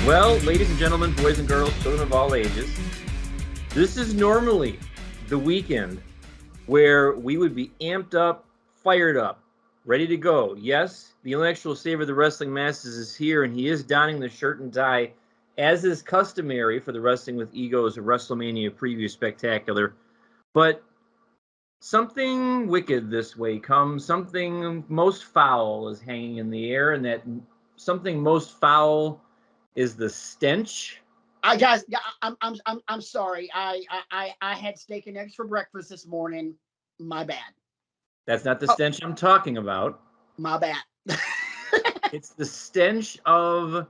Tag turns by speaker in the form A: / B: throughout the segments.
A: Well, ladies and gentlemen, boys and girls, children of all ages, this is normally the weekend where we would be amped up, fired up, ready to go. Yes, the intellectual savior of the wrestling masses is here, and he is donning the shirt and tie, as is customary for the Wrestling with Egos WrestleMania Preview Spectacular. But something wicked this way comes. Something most foul is hanging in the air, and that something most foul is the stench.
B: Guys, I'm sorry. I had steak and eggs for breakfast this morning. My bad.
A: That's not the stench I'm talking about.
B: My bad.
A: It's the stench of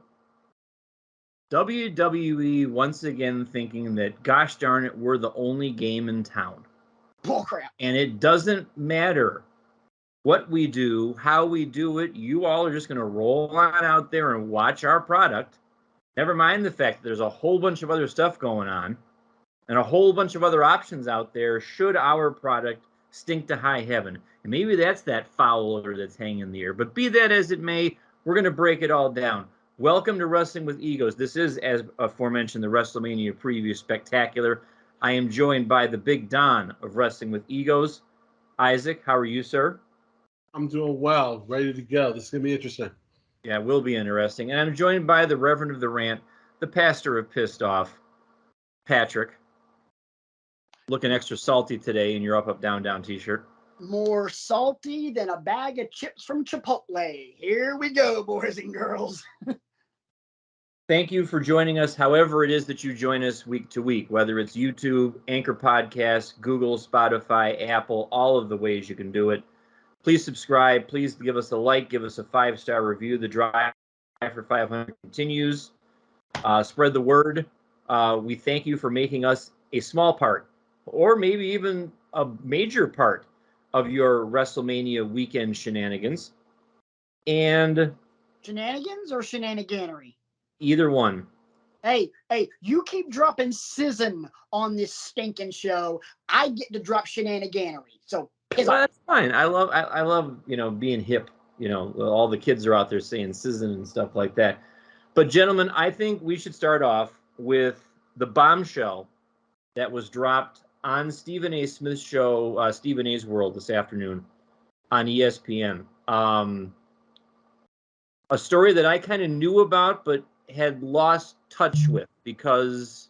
A: WWE once again thinking that, gosh darn it, we're the only game in town.
B: Bullcrap.
A: And it doesn't matter what we do, how we do it. You all are just going to roll on out there and watch our product. Never mind the fact that there's a whole bunch of other stuff going on and a whole bunch of other options out there should our product stink to high heaven. And maybe that's that foul odor that's hanging in the air. But be that as it may, we're going to break it all down. Welcome to Wrestling with Egos. This is, as aforementioned, the WrestleMania Preview Spectacular. I am joined by the Big Don of Wrestling with Egos. Isaac, how are you, sir?
C: I'm doing well. Ready to go. This is going to be interesting.
A: Yeah, it will be interesting. And I'm joined by the Reverend of the Rant, the pastor of Pissed Off, Patrick. Looking extra salty today in your up, down, down t-shirt.
B: More salty than a bag of chips from Chipotle. Here we go, boys and girls.
A: Thank you for joining us, however it is that you join us week to week, whether it's YouTube, Anchor Podcasts, Google, Spotify, Apple, all of the ways you can do it. Please subscribe. Please give us a like. Give us a 5-star review. The drive for 500 continues. Spread the word. We thank you for making us a small part, or maybe even a major part of your WrestleMania weekend shenanigans. And
B: Shenanigans or shenaniganery?
A: Either one.
B: Hey, you keep dropping sizzin on this stinking show. I get to drop shenaniganery. So piss off.
A: That's fine. I love, being hip. All the kids are out there saying sizzin and stuff like that. But gentlemen, I think we should start off with the bombshell that was dropped on Stephen A. Smith's show, Stephen A's World, this afternoon on ESPN. A story that I kind of knew about, but had lost touch with because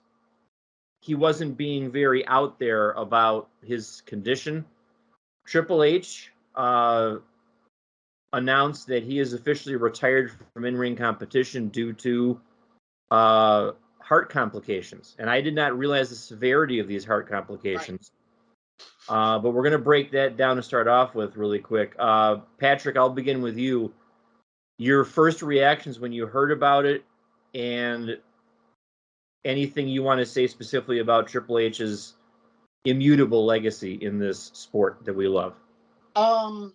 A: he wasn't being very out there about his condition. Triple H announced that he is officially retired from in-ring competition due to heart complications. And I did not realize the severity of these heart complications. Right. But we're going to break that down to start off with really quick. Patrick, I'll begin with you. Your first reactions when you heard about it, and anything you want to say specifically about Triple H's immutable legacy in this sport that we love.
B: I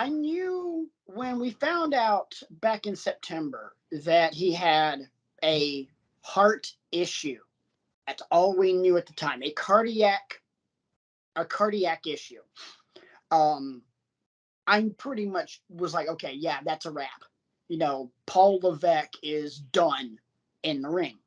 B: knew when we found out back in September that he had a heart issue. That's all we knew at the time. A cardiac issue. I pretty much was like, okay, yeah, that's a wrap. Paul Levesque is done in the ring.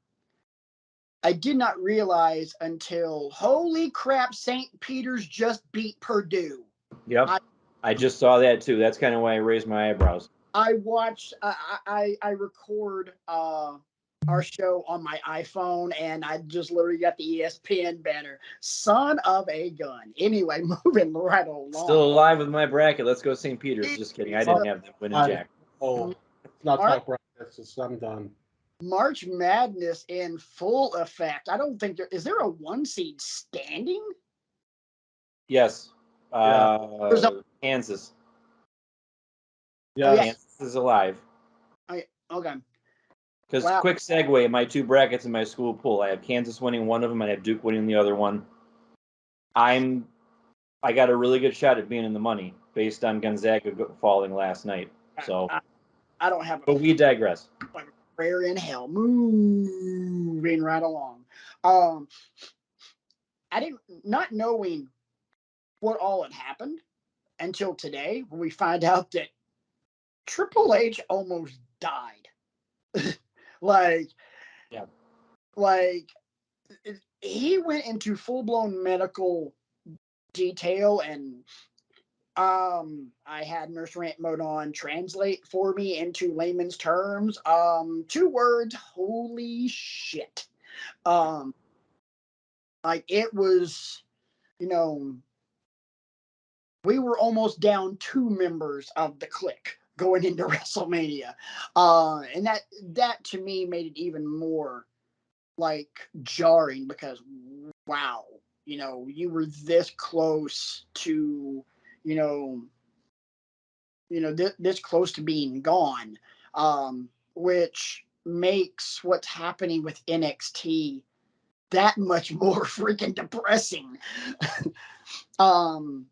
B: I did not realize until, holy crap, St. Peter's just beat Purdue.
A: Yep. I just saw that too. That's kind of why I raised my eyebrows.
B: I watched, I record our show on my iPhone, and I just literally got the ESPN banner. Son of a gun. Anyway, moving right along.
A: Still alive with my bracket. Let's go St. Peter's. Just kidding. I didn't have them winning jack.
C: Oh, it's not talk brackets. I'm done.
B: March Madness in full effect. I don't think is there a 1 seed standing?
A: Yes. Kansas.
C: Yeah.
A: Kansas is alive.
B: Okay.
A: Because quick segue, my 2 brackets in my school pool, I have Kansas winning one of them, and I have Duke winning the other one. I got a really good shot at being in the money based on Gonzaga falling last night. So
B: I don't have.
A: But we digress.
B: Prayer in hell, moving right along. I didn't, not knowing what all had happened until today, when we find out that Triple H almost died. Like,
A: Yeah.
B: like he went into full blown medical detail, and I had Nurse Rant Mode on translate for me into layman's terms. 2 words: holy shit. Um, like it was, you know, we were almost down 2 members of the clique going into WrestleMania, and that to me made it even more like jarring because wow, you were this close to, you know, this close to being gone, which makes what's happening with NXT that much more freaking depressing. um,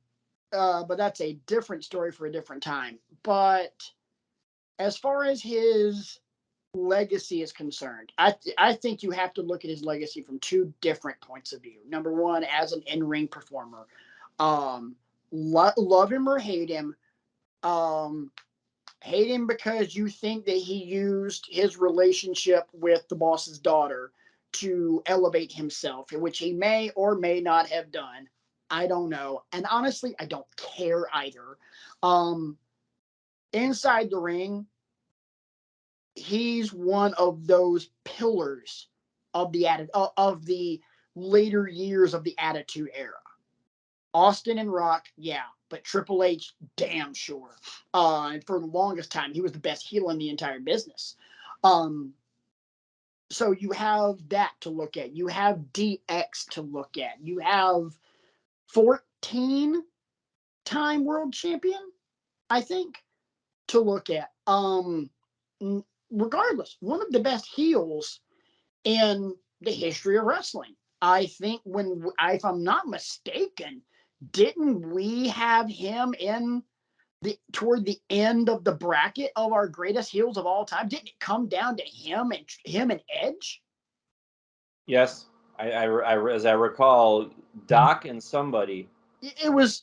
B: but that's a different story for a different time. But as far as his legacy is concerned, I think you have to look at his legacy from 2 different points of view. Number one, as an in-ring performer, love him or hate him, hate him because you think that he used his relationship with the boss's daughter to elevate himself, which he may or may not have done. I don't know. And honestly, I don't care either. Um, inside the ring, he's one of those pillars of the later years of the Attitude Era. Austin and Rock, yeah, but Triple H, damn sure. And for the longest time, he was the best heel in the entire business. So you have that to look at. You have DX to look at. You have 14-time world champion, I think, to look at. Regardless, one of the best heels in the history of wrestling. I think if I'm not mistaken, didn't we have him in toward the end of the bracket of our greatest heels of all time? Didn't it come down to him and Edge?
A: Yes, as I recall, Doc and somebody.
B: It was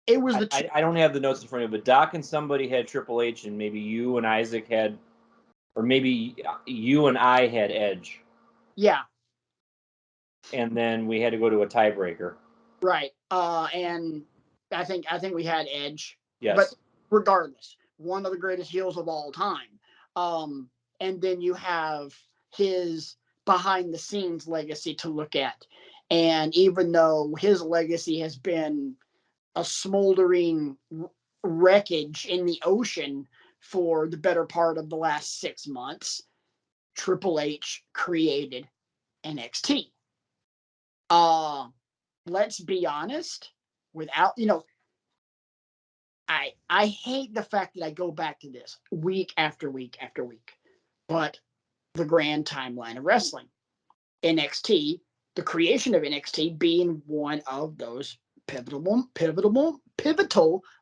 B: the two.
A: I don't have the notes in front of me, but Doc and somebody had Triple H, and maybe you and Isaac had, or maybe you and I had Edge.
B: Yeah.
A: And then we had to go to a tiebreaker.
B: Right. And I think we had Edge.
A: Yes.
B: But regardless, one of the greatest heels of all time. And then you have his behind the scenes legacy to look at. And even though his legacy has been a smoldering wreckage in the ocean for the better part of the last 6 months, Triple H created NXT. Let's be honest, without, I hate the fact that I go back to this week after week after week, but the grand timeline of wrestling, NXT, the creation of NXT being one of those pivotal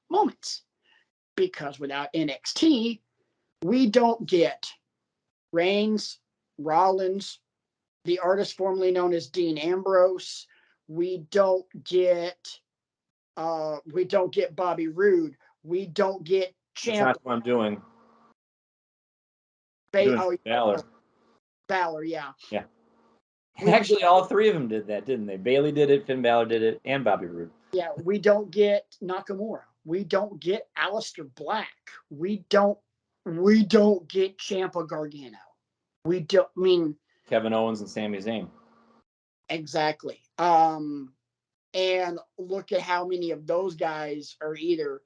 B: moments, because without NXT, we don't get Reigns, Rollins, the artist formerly known as Dean Ambrose. We don't get Bobby Roode. We don't get
A: That's not what I'm doing. Balor.
B: Balor, yeah.
A: Yeah. Actually, all 3 of them did that, didn't they? Bayley did it, Finn Balor did it, and Bobby Roode.
B: Yeah, we don't get Nakamura. We don't get Aleister Black. We don't get Ciampa Gargano. We don't, I mean,
A: Kevin Owens and Sami Zayn.
B: Exactly. And look at how many of those guys are either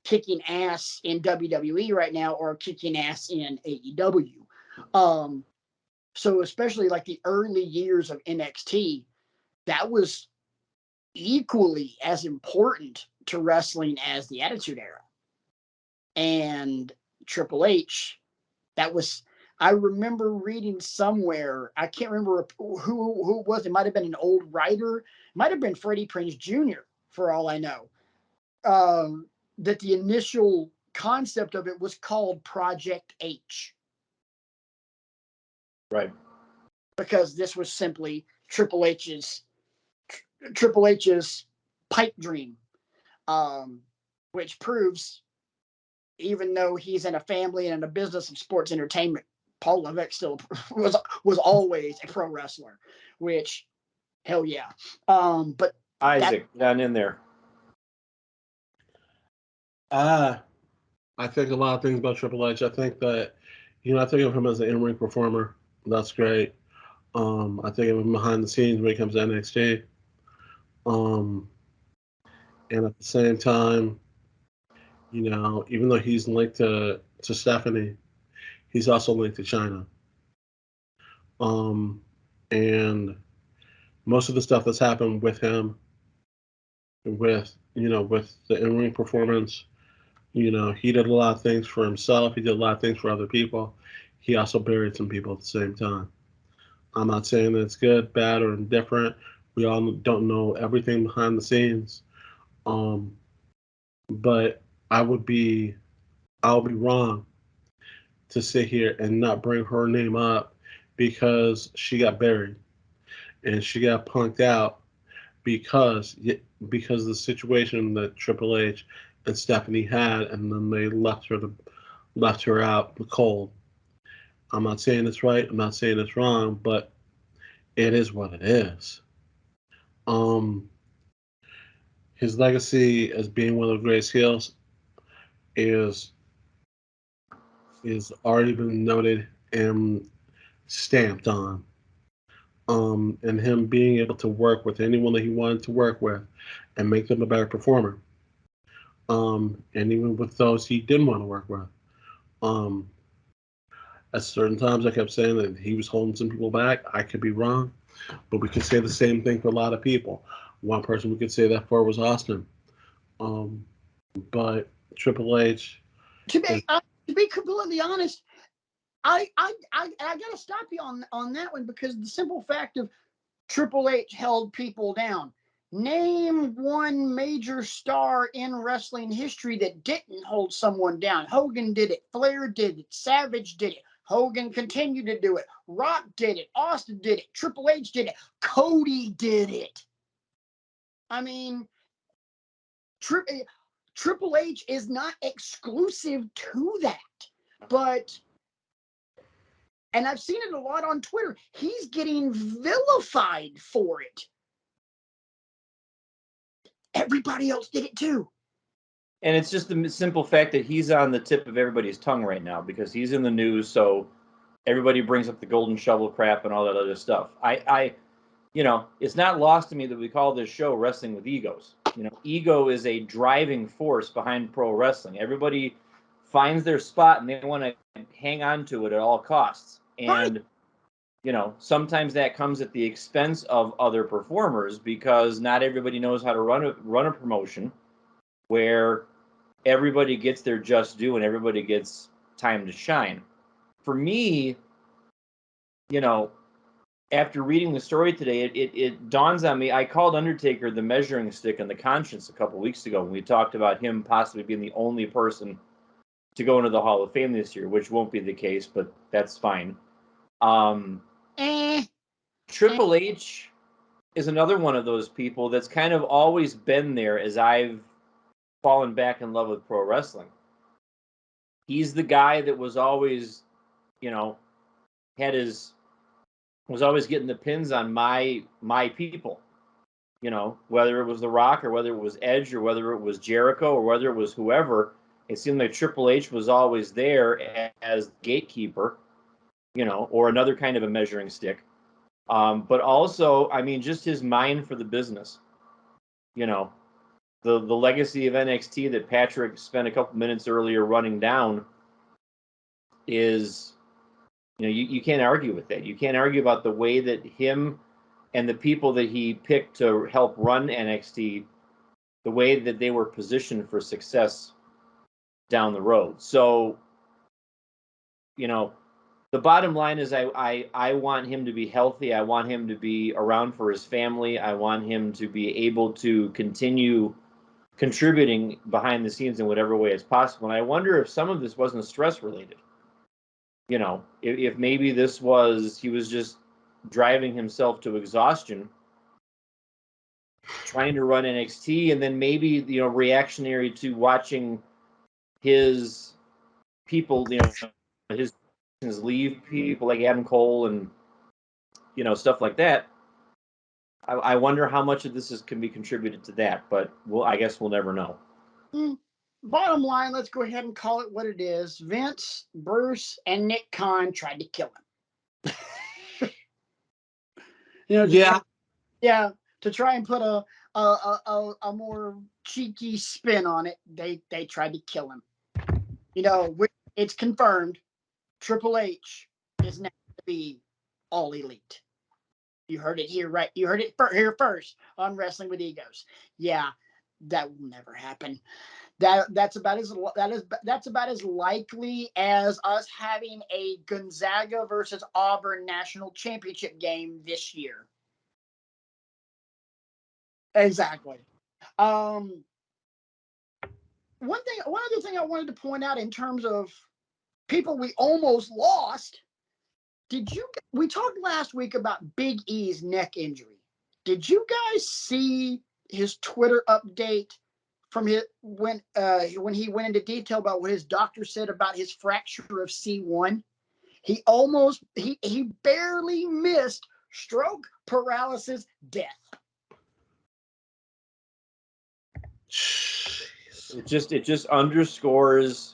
B: kicking ass in WWE right now or kicking ass in AEW. So especially like the early years of NXT, that was equally as important to wrestling as the Attitude Era. And Triple H, I remember reading somewhere, I can't remember who it was. It might have been an old writer. It might have been Freddie Prinze Jr., for all I know. That the initial concept of it was called Project H.
A: Right.
B: Because this was simply Triple H's pipe dream, which proves, even though he's in a family and in a business of sports entertainment, Paul Levesque still was always a pro wrestler, which hell yeah. But
A: Isaac, down in there.
C: I think a lot of things about Triple H. I think that, I think of him as an in-ring performer. That's great. I think of him behind the scenes when it comes to NXT. And at the same time, even though he's linked to Stephanie, he's also linked to China. And most of the stuff that's happened with him, with the in-ring performance, he did a lot of things for himself. He did a lot of things for other people. He also buried some people at the same time. I'm not saying that it's good, bad, or indifferent. We all don't know everything behind the scenes. But I'll be wrong to sit here and not bring her name up because she got buried and she got punked out because of the situation that Triple H and Stephanie had, and then they left her out in the cold. I'm not saying it's right. I'm not saying it's wrong, but it is what it is. His legacy as being one of the greatest heels is already been noted and stamped on. And him being able to work with anyone that he wanted to work with and make them a better performer. And even with those he didn't want to work with. At certain times I kept saying that he was holding some people back. I could be wrong, but we could say the same thing for a lot of people. One person we could say that for was Austin. But Triple H.
B: To be completely honest, I gotta stop you on that one, because the simple fact of Triple H held people down. Name one major star in wrestling history that didn't hold someone down. Hogan did it. Flair did it. Savage did it. Hogan continued to do it. Rock did it. Austin did it. Triple H did it. Cody did it. I mean, Triple H is not exclusive to that. But, and I've seen it a lot on Twitter, he's getting vilified for it. Everybody else did it too.
A: And it's just the simple fact that he's on the tip of everybody's tongue right now because he's in the news. So everybody brings up the golden shovel crap and all that other stuff. It's not lost to me that we call this show Wrestling with Egos. Ego is a driving force behind pro wrestling. Everybody finds their spot and they want to hang on to it at all costs. And, sometimes that comes at the expense of other performers because not everybody knows how to run a promotion where everybody gets their just due and everybody gets time to shine. For me, after reading the story today, it dawns on me. I called Undertaker the measuring stick and the conscience a couple weeks ago when we talked about him possibly being the only person to go into the Hall of Fame this year, which won't be the case, but that's fine. Triple H is another one of those people that's kind of always been there as I've fallen back in love with pro wrestling. He's the guy that was always, was always getting the pins on my people. Whether it was The Rock or whether it was Edge or whether it was Jericho or whether it was whoever, it seemed like Triple H was always there as gatekeeper, or another kind of a measuring stick. But also, just his mind for the business. The legacy of NXT that Patrick spent a couple minutes earlier running down is, you can't argue with that. You can't argue about the way that him and the people that he picked to help run NXT, the way that they were positioned for success down the road. So, the bottom line is I want him to be healthy. I want him to be around for his family. I want him to be able to continue contributing behind the scenes in whatever way it's possible. And I wonder if some of this wasn't stress related. If maybe he was just driving himself to exhaustion, trying to run NXT, and then maybe, reactionary to watching his people, his leave people like Adam Cole and stuff like that. I wonder how much of this can be contributed to that, but I guess we'll never know.
B: Bottom line, let's go ahead and call it what it is. Vince, Bruce, and Nick Khan tried to kill him. To try and put a more cheeky spin on it, they tried to kill him. It's confirmed. Triple H is now to be All Elite. You heard it here, right? You heard it here first on Wrestling with Egos. Yeah, that will never happen. That's about as likely as us having a Gonzaga versus Auburn national championship game this year. Exactly. One other thing I wanted to point out in terms of people we almost lost. We talked last week about Big E's neck injury. Did you guys see his Twitter update from when he went into detail about what his doctor said about his fracture of C1? He barely missed stroke, paralysis, death.
A: It just underscores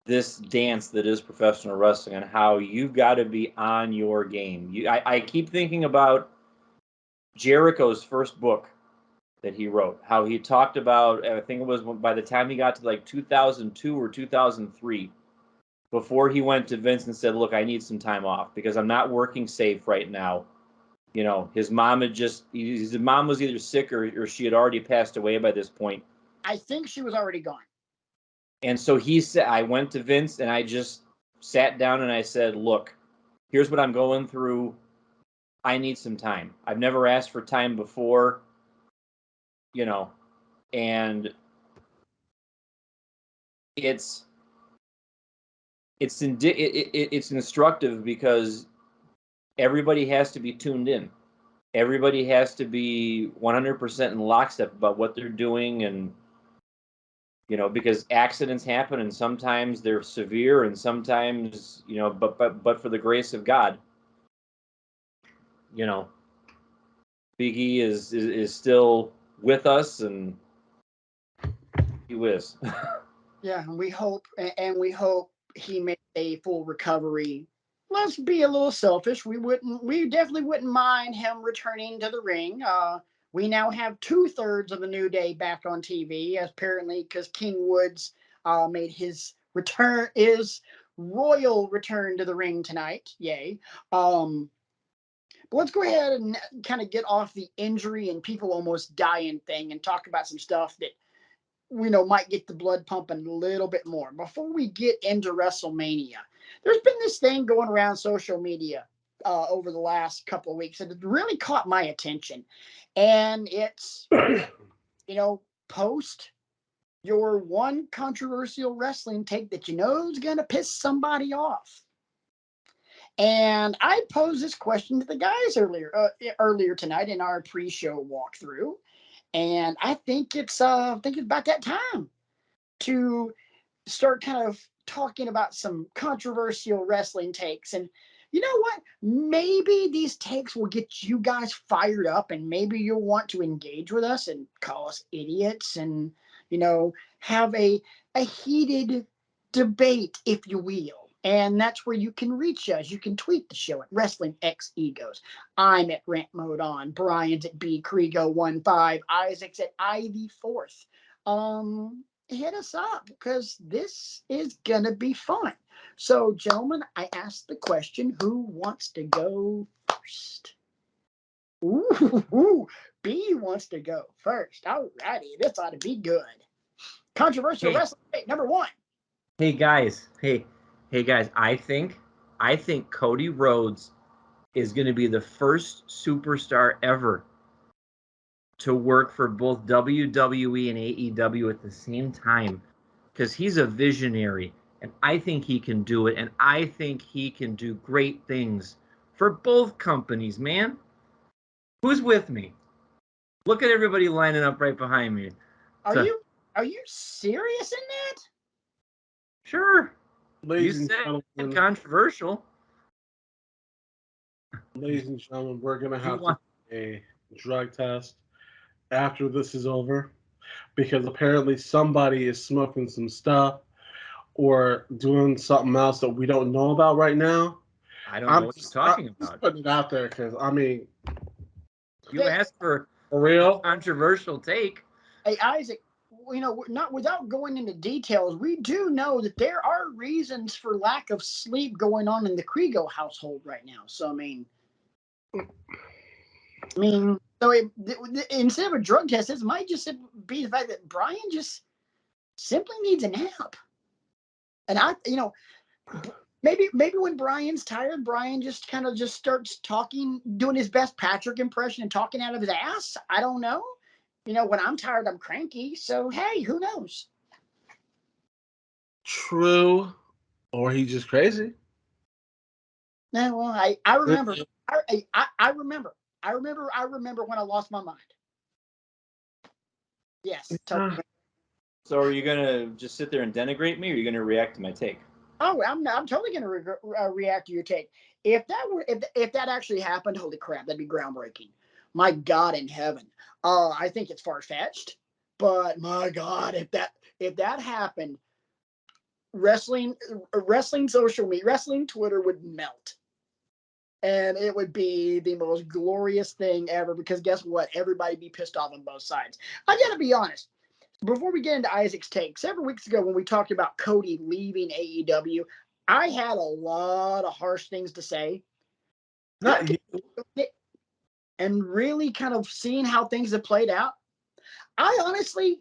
A: this dance that is professional wrestling and how you've got to be on your game. I keep thinking about Jericho's first book that he wrote, how he talked about, I think it was by the time he got to like 2002 or 2003, before he went to Vince and said, look, I need some time off because I'm not working safe right now. His mom his mom was either sick or she had already passed away by this point.
B: I think she was already gone.
A: And so he said, I went to Vince and I just sat down and I said, look, here's what I'm going through. I need some time. I've never asked for time before, and it's instructive because everybody has to be tuned in. Everybody has to be 100% in lockstep about what they're doing, and because accidents happen and sometimes they're severe and sometimes but for the grace of God, Big E is still with us, and he is.
B: Yeah, and we hope he makes a full recovery. Let's be a little selfish. We definitely wouldn't mind him returning to the ring. We now have 2/3 of the New Day back on TV, apparently because King Woods made his royal return to the ring tonight. Yay. But let's go ahead and kind of get off the injury and people almost dying thing and talk about some stuff that might get the blood pumping a little bit more. Before we get into WrestleMania, there's been this thing going around social media over the last couple of weeks that has really caught my attention. And it's, post your one controversial wrestling take that is going to piss somebody off. And I posed this question to the guys earlier tonight in our pre-show walkthrough. And I think it's about that time to start kind of talking about some controversial wrestling takes. And you know what? Maybe these takes will get you guys fired up, and maybe you'll want to engage with us and call us idiots and, have a heated debate, if you will. And that's where you can reach us. You can tweet the show at Wrestling X Egos. I'm at Rant Mode On. Brian's at B Kriego15. Isaac's at Ivy4th. Hit us up because this is gonna be fun. So, gentlemen, I asked the question: who wants to go first? Ooh, B wants to go first. Alrighty, this ought to be good. Controversial wrestling number 1.
A: Hey guys, I think Cody Rhodes is going to be the first superstar ever to work for both WWE and AEW at the same time, because he's a visionary, and I think he can do it, and I think he can do great things for both companies, man. Who's with me? Look at everybody lining up right behind me.
B: Are you serious in that?
A: Sure.
C: Ladies
A: You
C: and
A: said
C: gentlemen,
A: controversial.
C: we're gonna
A: You
C: have to
A: want
C: do a drug test after this is over because apparently somebody is smoking some stuff or doing something else that we don't know about right now.
A: I don't know what you're talking
C: Just
A: about.
C: putting it out there because I mean,
A: You asked for
C: for
A: a
C: real.
A: controversial take.
B: Hey, Isaac, not without going into details, we do know that there are reasons for lack of sleep going on in the Kriego household right now. So, so instead of a drug test, this might just be the fact that Brian just simply needs a nap. And maybe when Brian's tired, Brian just kind of just starts talking, doing his best Patrick impression and talking out of his ass. I don't know. When I'm tired, I'm cranky. So, hey, who knows?
C: True, or he's just crazy.
B: No, well, I remember. I remember. I remember when I lost my mind. Yes.
C: Yeah.
A: So are you gonna just sit there and denigrate me, or are you gonna react to my take?
B: Oh, I'm totally going to react to your take. If that actually happened, holy crap, that'd be groundbreaking. My God in heaven. I think it's far fetched, but my God, if that happened, wrestling social media, wrestling Twitter would melt. And it would be the most glorious thing ever because guess what? Everybody'd be pissed off on both sides. I got to be honest. Before we get into Isaac's take, several weeks ago when we talked about Cody leaving AEW, I had a lot of harsh things to say.
C: Not you.
B: And really kind of seeing how things have played out, I honestly,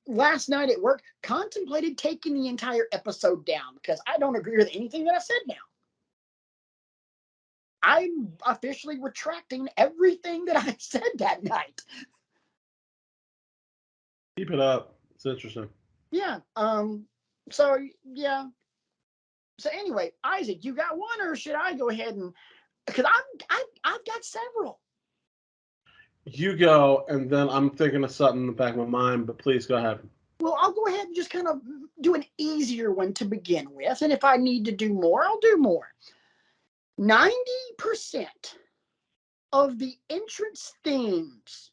B: last night at work, contemplated taking the entire episode down because I don't agree with anything that I said now. I'm officially retracting everything that I said that night.
C: Keep it up. It's interesting.
B: Yeah. So yeah. So anyway, Isaac, you got one, or should I go ahead and because I've got several.
C: You go, and then I'm thinking of something in the back of my mind. But please go ahead.
B: Well, I'll go ahead and just kind of do an easier one to begin with, and if I need to do more, I'll do more. 90% of the entrance themes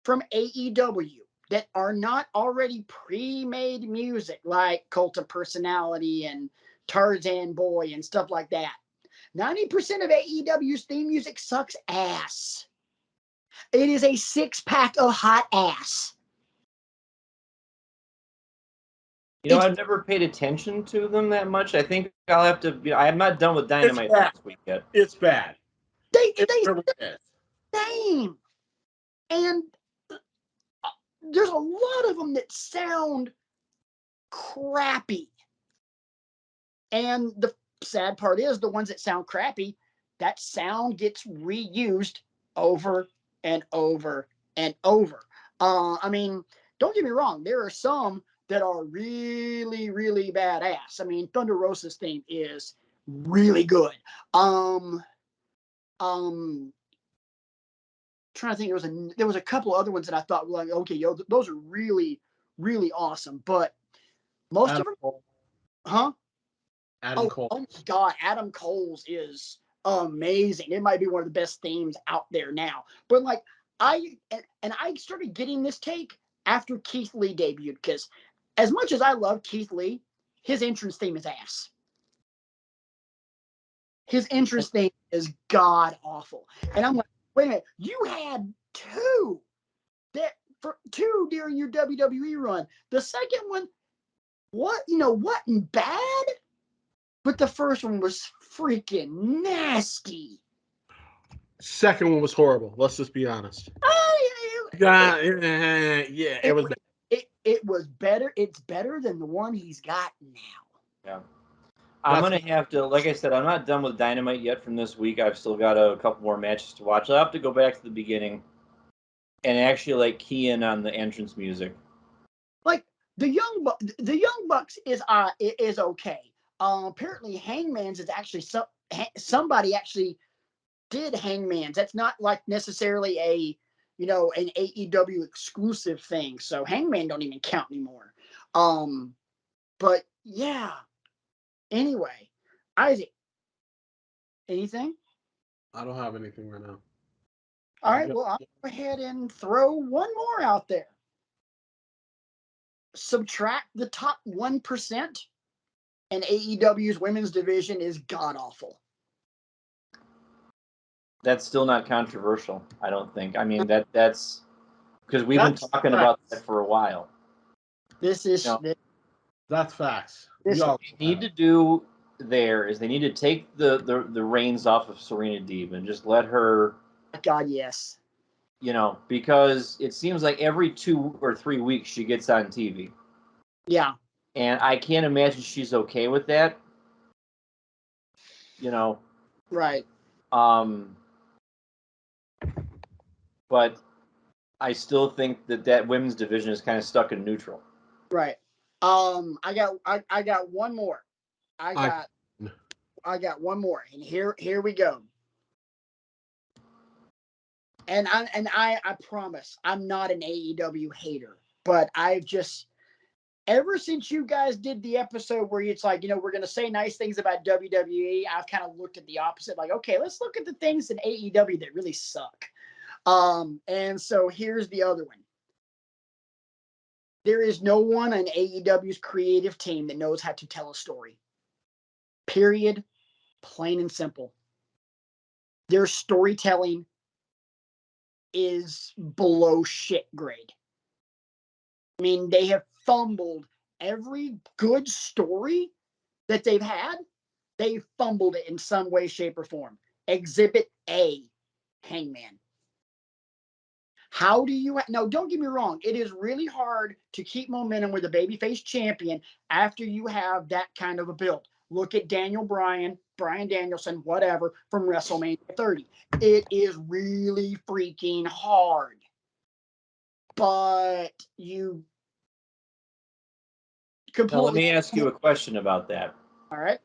B: from AEW that are not already pre-made music, like Cult of Personality and Tarzan Boy and stuff like that. 90% of AEW's theme music sucks ass. It is a 6-pack of hot ass.
A: I've never paid attention to them that much. I think I'll have to. I'm not done with Dynamite this week yet.
C: It's bad.
B: They
C: really is.
B: Same. And there's a lot of them that sound crappy. And the sad part is the ones that sound crappy, that sound gets reused over and over and over. Don't get me wrong. There are some that are really, really badass. Thunder Rosa's theme is really good. Trying to think, there was a couple other ones that I thought were like, okay, those are really, really awesome. But most
C: Adam
B: of them,
C: Cole.
B: huh?
C: Adam Cole.
B: Oh my God, Adam Cole's is amazing. It might be one of the best themes out there now. But like I started getting this take after Keith Lee debuted because as much as I love Keith Lee, his entrance theme is ass. His entrance theme is god awful. And I'm like, wait a minute, you had two during your WWE run. The second one, wasn't bad, but the first one was freaking nasty.
C: Second one was horrible. Let's just be honest. It was bad.
B: It was better. It's better than the one he's got now.
A: Yeah. I'm going to have to, like I said, I'm not done with Dynamite yet from this week. I've still got a couple more matches to watch. I'll have to go back to the beginning and actually key in on the entrance music.
B: Like the Young Bucks is okay. Apparently Hangman's is actually somebody actually did Hangman's. That's not like necessarily an AEW exclusive thing. So Hangman don't even count anymore. But yeah, Anyway, Isaac, anything?
C: I don't have anything right now.
B: All right, well, I'll go ahead and throw one more out there. Subtract the top 1%, and AEW's women's division is god-awful.
A: That's still not controversial, I don't think. I mean, that's because we've been talking about that for a while.
B: This is...
C: That's facts.
A: What they need to do there is they need to take the reins off of Serena Deeb and just let her...
B: God, yes.
A: Because it seems like every 2 or 3 weeks she gets on TV.
B: Yeah.
A: And I can't imagine she's okay with that.
B: Right.
A: But I still think that women's division is kind of stuck in neutral.
B: Right. I got one more. I got one more, and here we go. And I promise I'm not an AEW hater, but I've just, ever since you guys did the episode where it's like, we're going to say nice things about WWE, I've kind of looked at the opposite, like, okay, let's look at the things in AEW that really suck. And so here's the other one. There is no one on AEW's creative team that knows how to tell a story. Period. Plain and simple. Their storytelling is below shit grade. I mean, they have fumbled every good story that they've had. They've fumbled it in some way, shape, or form. Exhibit A, Hangman. How do you... Now, don't get me wrong. It is really hard to keep momentum with a babyface champion after you have that kind of a build. Look at Daniel Bryan, Bryan Danielson, whatever, from WrestleMania 30. It is really freaking hard. But you completely...
A: Now, let me ask you a question about that.
B: All right.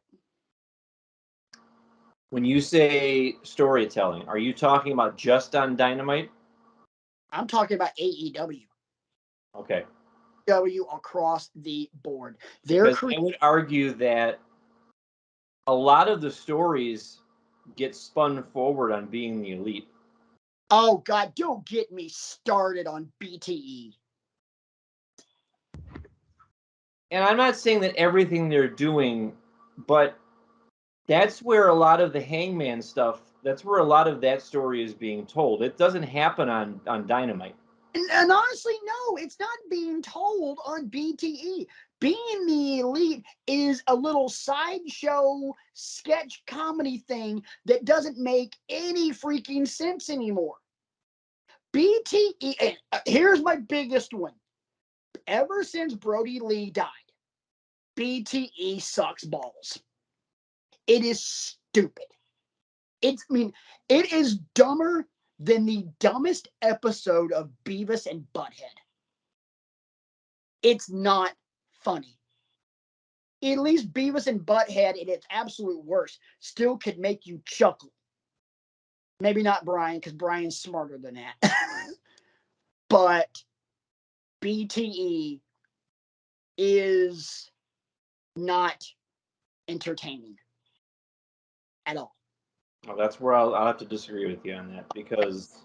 A: When you say storytelling, are you talking about just on Dynamite?
B: I'm talking about AEW.
A: Okay.
B: AEW across the board.
A: I would argue that a lot of the stories get spun forward on being the elite.
B: Oh, God, don't get me started on BTE.
A: And I'm not saying that everything they're doing, but that's where a lot of the Hangman stuff, that's where a lot of that story is being told. It doesn't happen on Dynamite.
B: And honestly, no, it's not being told on BTE. Being the elite is a little sideshow sketch comedy thing that doesn't make any freaking sense anymore. BTE, here's my biggest one. Ever since Brody Lee died, BTE sucks balls. It is stupid. It is dumber than the dumbest episode of Beavis and Butthead. It's not funny. At least Beavis and Butthead, at its absolute worst, still could make you chuckle. Maybe not Brian, because Brian's smarter than that. But BTE is not entertaining at all.
A: Well, that's where I'll have to disagree with you on that, because...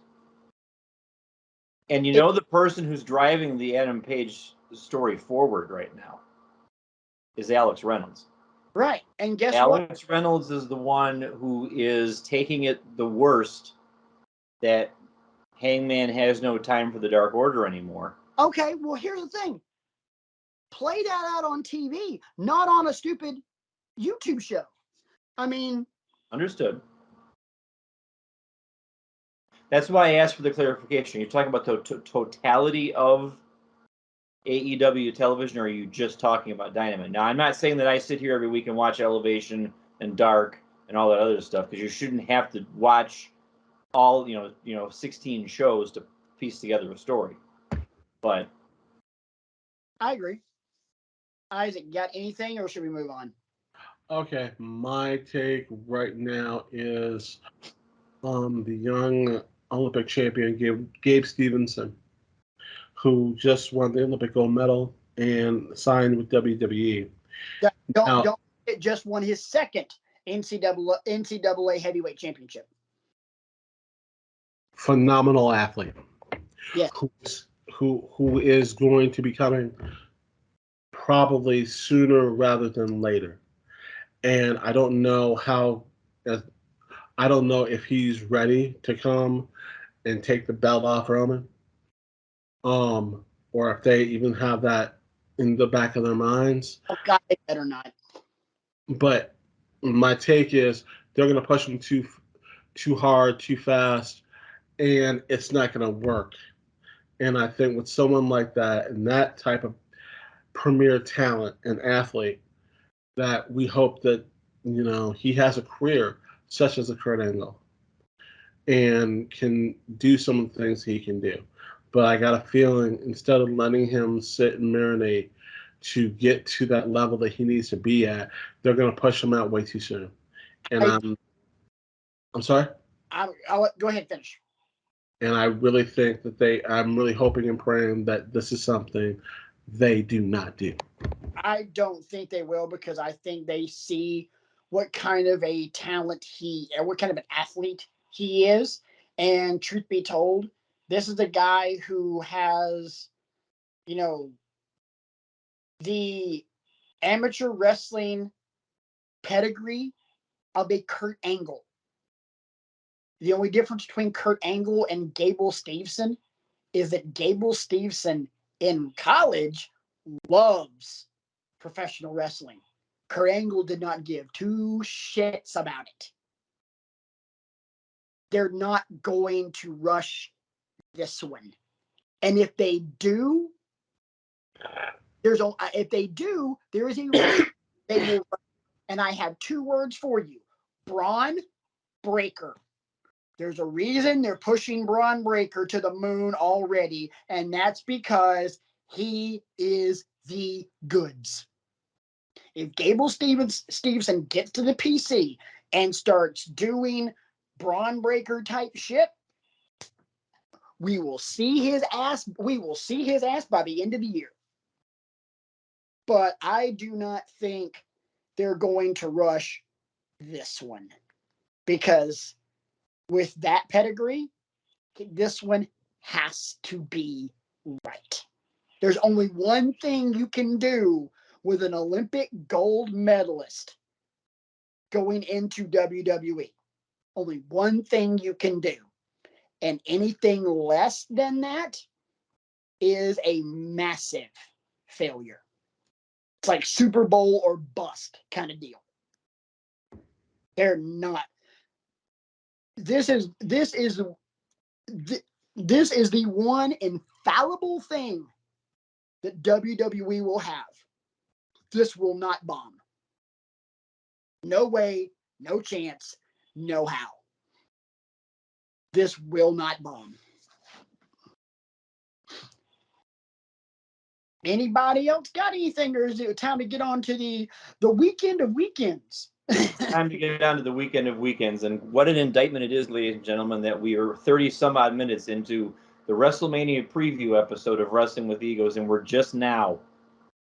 A: And the person who's driving the Adam Page story forward right now is Alex Reynolds.
B: Right. And guess
A: what? Alex Reynolds is the one who is taking it the worst that Hangman has no time for the Dark Order anymore.
B: Okay, well, here's the thing. Play that out on TV, not on a stupid YouTube show. I mean...
A: Understood. That's why I asked for the clarification. You're talking about the totality of AEW television, or are you just talking about Dynamite? Now, I'm not saying that I sit here every week and watch Elevation and Dark and all that other stuff, because you shouldn't have to watch all 16 shows to piece together a story. But
B: I agree. Isaac, got anything, or should we move on?
C: Okay, my take right now is the young Olympic champion Gabe Stevenson, who just won the Olympic gold medal and signed with WWE.
B: It just won his second NCAA heavyweight championship.
C: Phenomenal athlete.
B: Yeah.
C: Who is going to be coming probably sooner rather than later. And I don't know I don't know if he's ready to come and take the belt off Roman. Or if they even have that in the back of their minds.
B: Oh God, they better not.
C: But my take is they're going to push him too hard, too fast, and it's not going to work. And I think with someone like that and that type of premier talent and athlete, that we hope that he has a career such as a Kurt Angle and can do some of the things he can do. But I got a feeling instead of letting him sit and marinate to get to that level that he needs to be at, they're going to push him out way too soon. And I'm sorry?
B: I'll go ahead and finish.
C: And I really think that I'm really hoping and praying that this is something they do not do.
B: I don't think they will, because I think they see what kind of a talent what kind of an athlete he is. And truth be told, this is a guy who has, the amateur wrestling pedigree of a Kurt Angle. The only difference between Kurt Angle and Gable Steveson is that Gable Steveson in college loves professional wrestling. Kurt Angle did not give two shits about it. They're not going to rush this one. And if they do, there is a reason they will. And I have two words for you: Braun Breaker. There's a reason they're pushing Braun Breaker to the moon already, and that's because he is the goods. If Gable Steveson gets to the PC and starts doing Braun Breaker type shit, we will see his ass. We will see his ass by the end of the year. But I do not think they're going to rush this one, because with that pedigree, this one has to be right. There's only one thing you can do with an Olympic gold medalist going into WWE. Only one thing you can do. And anything less than that is a massive failure. It's like Super Bowl or bust kind of deal. They're not. This is the one infallible thing that WWE will have. This will not bomb. No way, no chance, no how. This will not bomb. Anybody else got anything, or is it time to get on to the weekend of weekends?
A: Time to get down to the weekend of weekends. And what an indictment it is, ladies and gentlemen, that we are 30 some odd minutes into the WrestleMania preview episode of Wrestling with Egos, and we're just now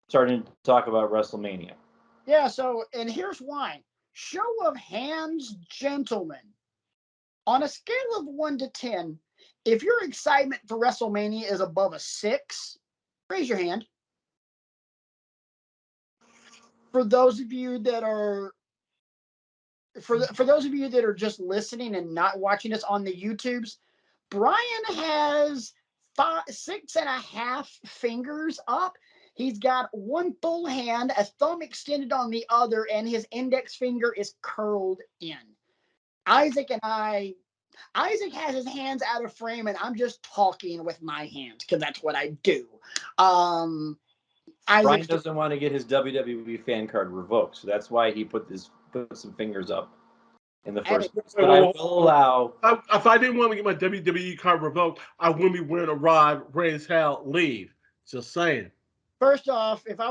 A: starting to talk about WrestleMania.
B: Yeah, and here's why. Show of hands, gentlemen. On a scale of 1 to 10, if your excitement for WrestleMania is above a 6, raise your hand. For those of you that are just listening and not watching us on the YouTubes, Brian has 6.5 fingers up. He's got one full hand, a thumb extended on the other, and his index finger is curled in. Isaac has his hands out of frame, and I'm just talking with my hands because that's what I do.
A: Brian doesn't want to get his WWE fan card revoked, so that's why he put some fingers up in the first place. But I will allow.
C: If I didn't want to get my WWE card revoked, I wouldn't be wearing a rod, raise hell, leave. Just saying.
B: First off, if I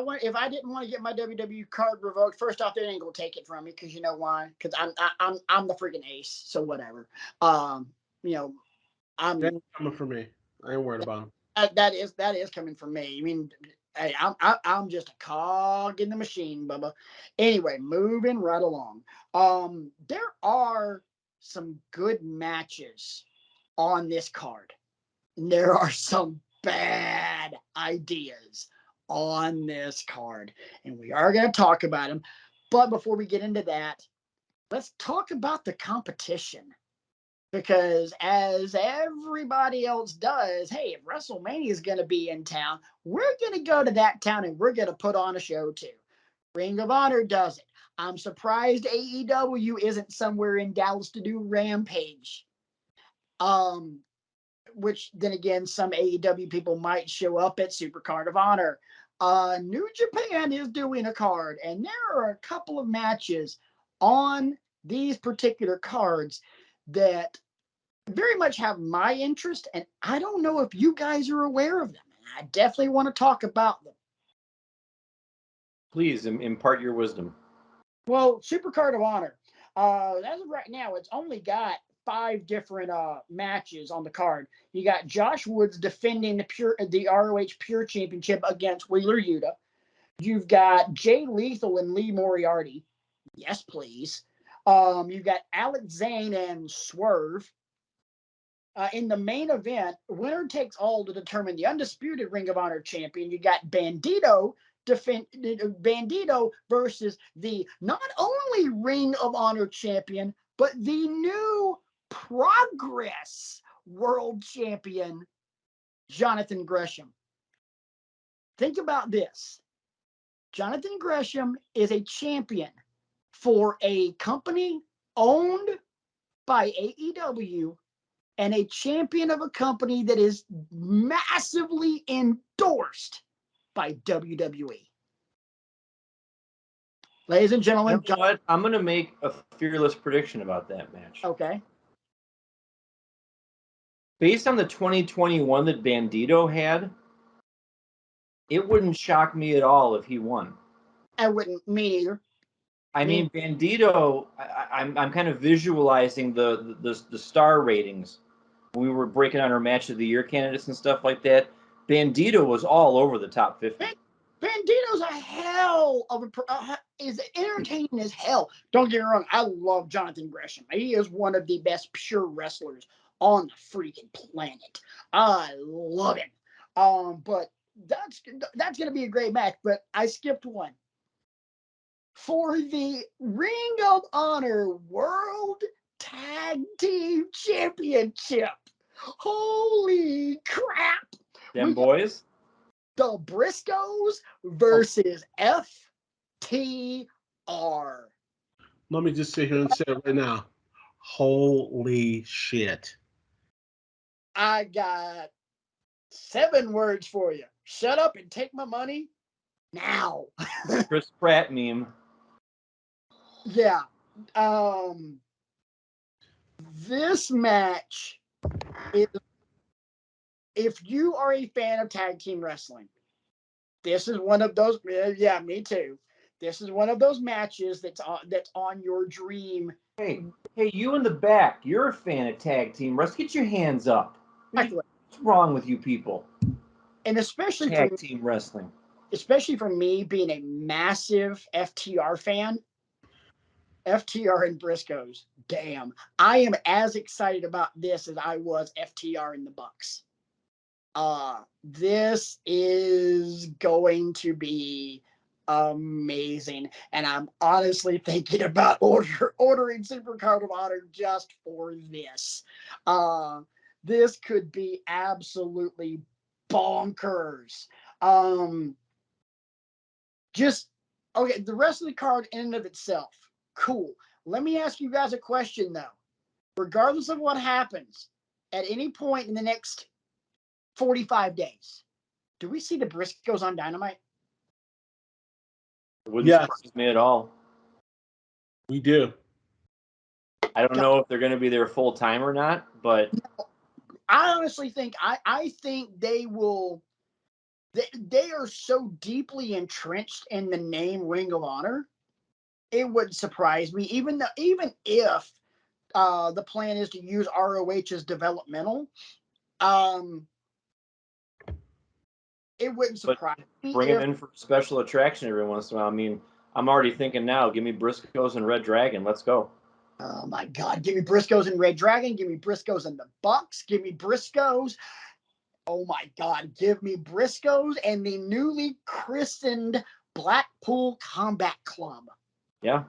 B: didn't want to get my WWE card revoked, first off, they ain't gonna take it from me, because you know why? Because I'm the freaking ace. So whatever. I'm
C: That's coming for me. I ain't worried about him.
B: That is coming from me. I mean, Hey, I'm just a cog in the machine, Bubba. Anyway, moving right along. There are some good matches on this card. And there are some bad ideas on this card, and we are going to talk about them. But before we get into that, let's talk about the competition. Because as everybody else does, hey, if WrestleMania is going to be in town, we're going to go to that town and we're going to put on a show too. Ring of Honor does it. I'm surprised AEW isn't somewhere in Dallas to do Rampage. Which then again, some AEW people might show up at Supercard of Honor. New Japan is doing a card, and there are a couple of matches on these particular cards that very much have my interest, and I don't know if you guys are aware of them. And I definitely want to talk about them.
A: Please impart your wisdom.
B: Well, Supercard of Honor, as of right now, it's only got 5 different matches on the card. You got Josh Woods defending the ROH Pure Championship against Wheeler Yuta. You've got Jay Lethal and Lee Moriarty. Yes, please. You've got Alex Zane and Swerve. In the main event, winner takes all to determine the undisputed Ring of Honor champion. You got Bandito versus the not only Ring of Honor champion, but the new Progress World Champion, Jonathan Gresham. Think about this. Jonathan Gresham is a champion for a company owned by AEW and a champion of a company that is massively endorsed by WWE. Ladies and gentlemen,
A: You know what? I'm going to make a fearless prediction about that match.
B: Okay.
A: Based on the 2021 that Bandito had, it wouldn't shock me at all if he won.
B: I wouldn't, me neither.
A: I mean, Bandito, I'm kind of visualizing the star ratings. We were breaking on our match of the year candidates and stuff like that. Bandito was all over the top 50.
B: Bandito's a hell of is entertaining as hell. Don't get me wrong, I love Jonathan Gresham. He is one of the best pure wrestlers on the freaking planet. I love him. But that's gonna be a great match. But I skipped one. For the Ring of Honor World Tag Team Championship. Holy crap!
A: Them boys?
B: The Briscoes versus FTR.
C: Let me just sit here and say it right now. Holy shit.
B: I got 7 words for you. Shut up and take my money now.
A: Chris Pratt meme.
B: Yeah. This match is, if you are a fan of tag team wrestling, this is one of those. Yeah, me too. This is one of those matches that's on your dream.
A: Hey, you in the back. You're a fan of tag team wrestling. Get your hands up. What's wrong with you people?
B: And especially
A: tag team wrestling.
B: Especially for me being a massive FTR fan. FTR and Briscoes. Damn. I am as excited about this as I was FTR in the Bucks. This is going to be amazing, and I'm honestly thinking about ordering Supercard of Honor just for this. This could be absolutely bonkers. Just okay. The rest of the card in and of itself, cool. Let me ask you guys a question though. Regardless of what happens at any point in the next 45 days, do we see the Briscoes on Dynamite?
A: It wouldn't surprise me at all.
C: We do.
A: I don't know if they're going to be there full time or not, but
B: I honestly think I think they will. They are so deeply entrenched in the name Ring of Honor. It wouldn't surprise me, even if the plan is to use ROH as developmental. it wouldn't
A: But
B: surprise me
A: bring
B: if.
A: him in for special attraction every once in a while. I mean, I'm already thinking now. Give me Briscoes and Red Dragon. Let's go.
B: Oh my God! Give me Briscoes and Red Dragon. Give me Briscoes and the Bucks. Give me Briscoes. Oh my God! Give me Briscoes and the newly christened Blackpool Combat Club.
A: Yeah.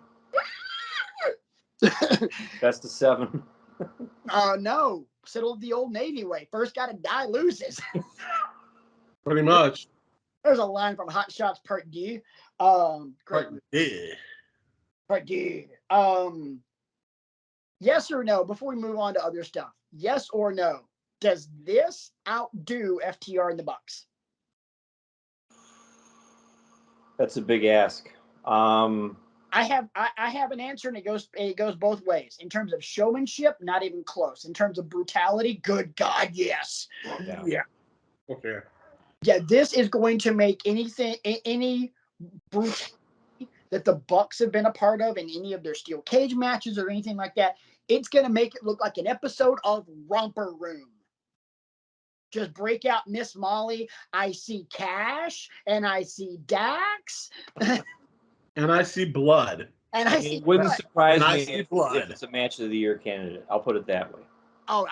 A: Best of 7.
B: No, settle it the old Navy way. First got to die loses.
C: Pretty much.
B: There's a line from Hot Shots Part D. Great.
C: Yeah.
B: Part D. Yes or no? Before we move on to other stuff, yes or no? Does this outdo FTR and the Bucks?
A: That's a big ask.
B: I have an answer, and it goes both ways. In terms of showmanship, not even close. In terms of brutality, good God, yes.
A: Yeah.
C: Okay.
B: Yeah, this is going to make any brutality that the Bucks have been a part of in any of their steel cage matches or anything like that. It's going to make it look like an episode of Romper Room. Just break out Miss Molly. I see Cash, and I see Dax.
C: And I see blood.
B: And I see
A: it wouldn't
B: blood.
A: surprise
C: And I
A: me
C: see
A: if
C: blood.
A: it's a match of the year candidate. I'll put it that way.
B: Oh,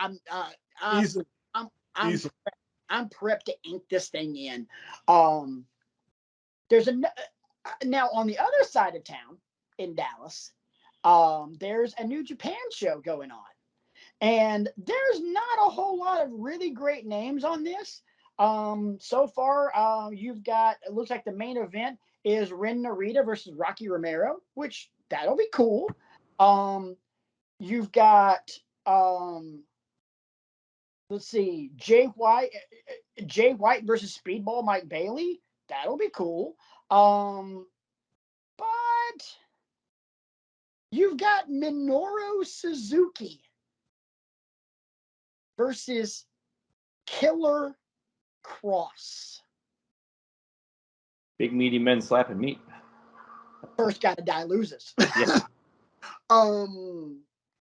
C: Easily.
B: I'm prepped to ink this thing in. There's now on the other side of town in Dallas. There's a New Japan show going on, and there's not a whole lot of really great names on this. So far, you've got, it looks like the main event is Ren Narita versus Rocky Romero, which that'll be cool. You've got let's see, Jay White versus Speedball Mike Bailey. That'll be cool. But you've got Minoru Suzuki versus Killer Cross.
A: Big meaty men slapping meat.
B: First gotta die loses.
A: Yeah.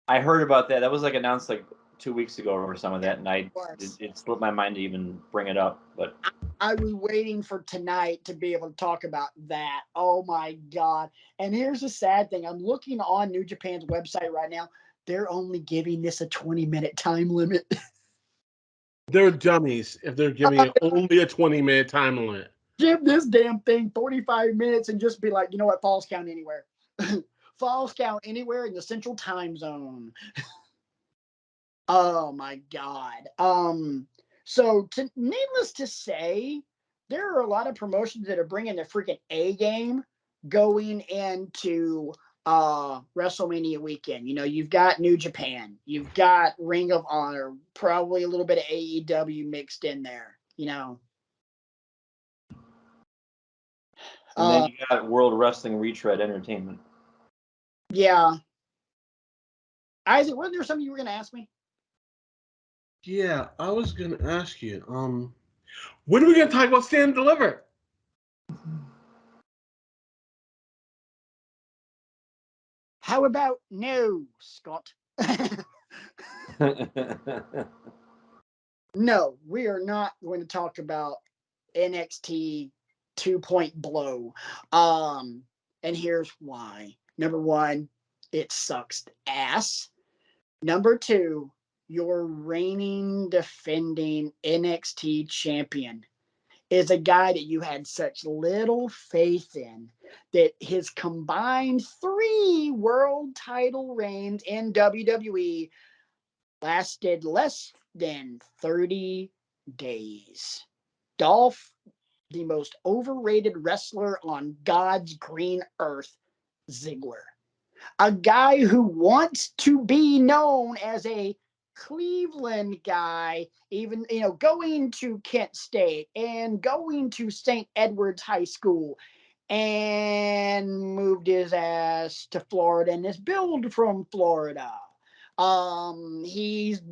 A: I heard about that. That was like announced like 2 weeks ago or some of that, and it slipped my mind to even bring it up. But
B: I was waiting for tonight to be able to talk about that. Oh my God. And here's the sad thing. I'm looking on New Japan's website right now. They're only giving this a 20-minute time limit.
C: They're dummies if they're giving it only a 20-minute time limit.
B: Give this damn thing 45 minutes and just be like, you know what, Falls Count Anywhere. Falls Count Anywhere in the Central Time Zone. Oh my God. So needless to say, there are a lot of promotions that are bringing their freaking A game going into WrestleMania weekend. You know, you've got New Japan, you've got Ring of Honor, probably a little bit of AEW mixed in there, you know.
A: And then you got World Wrestling Retread Entertainment.
B: Yeah. Isaac, wasn't there something you were going to ask me?
C: Yeah, I was going to ask you, when are we going to talk about Stand and Deliver?
B: How about no, Scott? No, we are not going to talk about NXT 2-Point Blow. And here's why. Number one, it sucks ass. Number two, your reigning, defending NXT champion is a guy that you had such little faith in, that his combined 3 world title reigns in WWE lasted less than 30 days. Dolph, the most overrated wrestler on God's green earth, Ziggler. A guy who wants to be known as a Cleveland guy, even, you know, going to Kent State and going to St. Edward's High School, and moved his ass to Florida and is billed from Florida. He's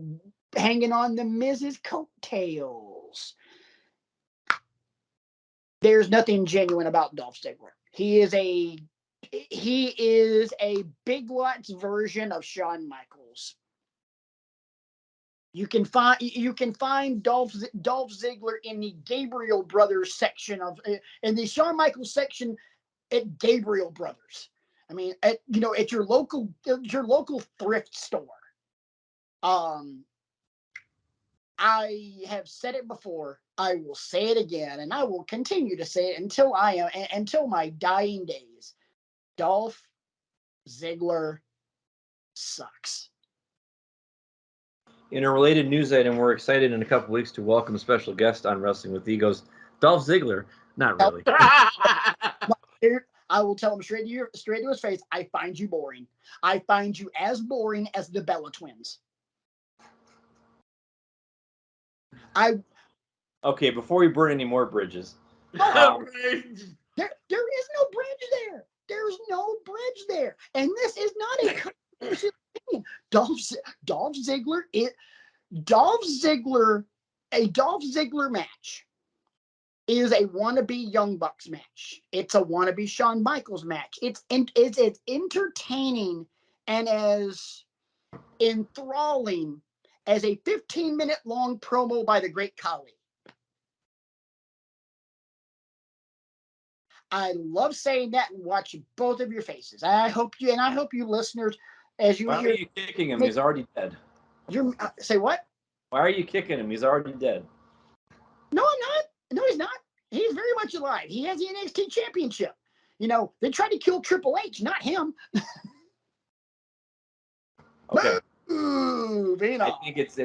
B: hanging on the Miz's coattails. There's nothing genuine about Dolph Ziggler. He is a Big Lots version of Shawn Michaels. You can find Dolph Ziggler in the Gabriel Brothers section of in the Shawn Michaels section at Gabriel Brothers. I mean, at your local thrift store. I have said it before. I will say it again, and I will continue to say it until my dying days. Dolph Ziggler sucks.
A: In a related news item, we're excited in a couple weeks to welcome a special guest on Wrestling with Egos, Dolph Ziggler. Not really.
B: I will tell him straight to his face, I find you boring. I find you as boring as the Bella Twins.
A: Okay, before we burn any more bridges.
B: There is no bridge there. There's no bridge there. And this is not a controversial opinion. Dolph Ziggler match is a wannabe Young Bucks match. It's a wannabe Shawn Michaels match. It's entertaining and as enthralling as a 15-minute long promo by the Great Khali. I love saying that and watching both of your faces. I hope you listeners, as you
A: Why
B: hear.
A: Why are you kicking him? He's already dead.
B: Say what?
A: Why are you kicking him? He's already dead.
B: No, I'm not. No, he's not. He's very much alive. He has the NXT championship. They tried to kill Triple H, not him.
A: Okay.
B: Moving on.
A: I think it's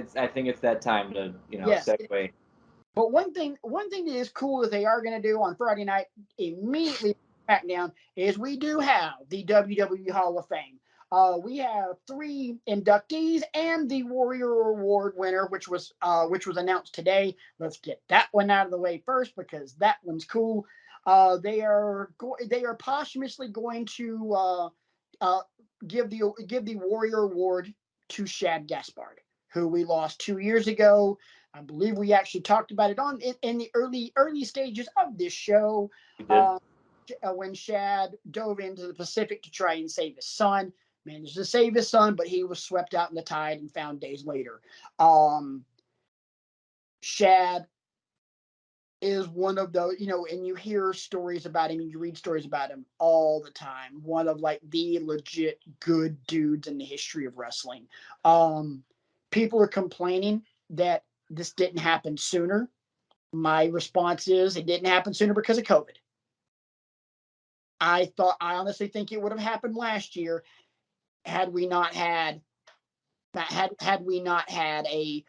A: that time to
B: Yes.
A: segue.
B: But one thing that is cool that they are going to do on Friday night, immediately SmackDown, is we do have the WWE Hall of Fame. We have 3 inductees and the Warrior Award winner, which was announced today. Let's get that one out of the way first because that one's cool. They are posthumously going to give the Warrior Award to Shad Gaspard, who we lost 2 years ago. I believe we actually talked about it in the early stages of this show.
A: We did.
B: When Shad dove into the Pacific to try and save his son, managed to save his son, but he was swept out in the tide and found days later. Shad is one of those, and you hear stories about him, and you read stories about him all the time. One of the legit good dudes in the history of wrestling. People are complaining that this didn't happen sooner. My response is it didn't happen sooner because of COVID. I honestly think it would have happened last year had we not had a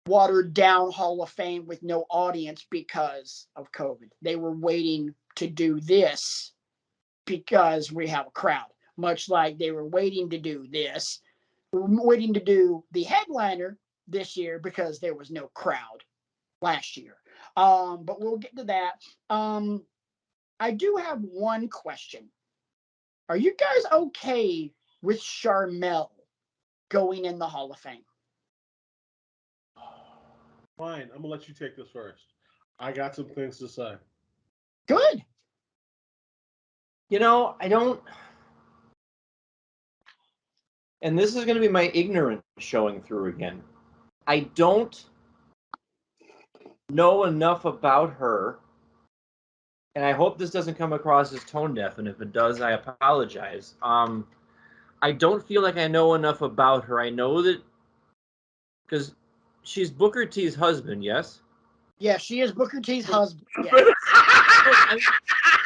B: watered down Hall of Fame with no audience because of COVID. They were waiting to do this because we have a crowd, much like they were waiting to do the headliner this year because there was no crowd last year. But we'll get to that. I do have one question. Are you guys okay with Sharmell going in the Hall of Fame?
C: Fine, I'm gonna let you take this first. I got some things to say.
B: Good.
A: I don't. And this is going to be my ignorance showing through again. I don't know enough about her, and I hope this doesn't come across as tone deaf, and if it does, I apologize. I don't feel like I know enough about her. I know that because she's Booker T's husband, yes?
B: Yeah, she is Booker T's husband. Yes.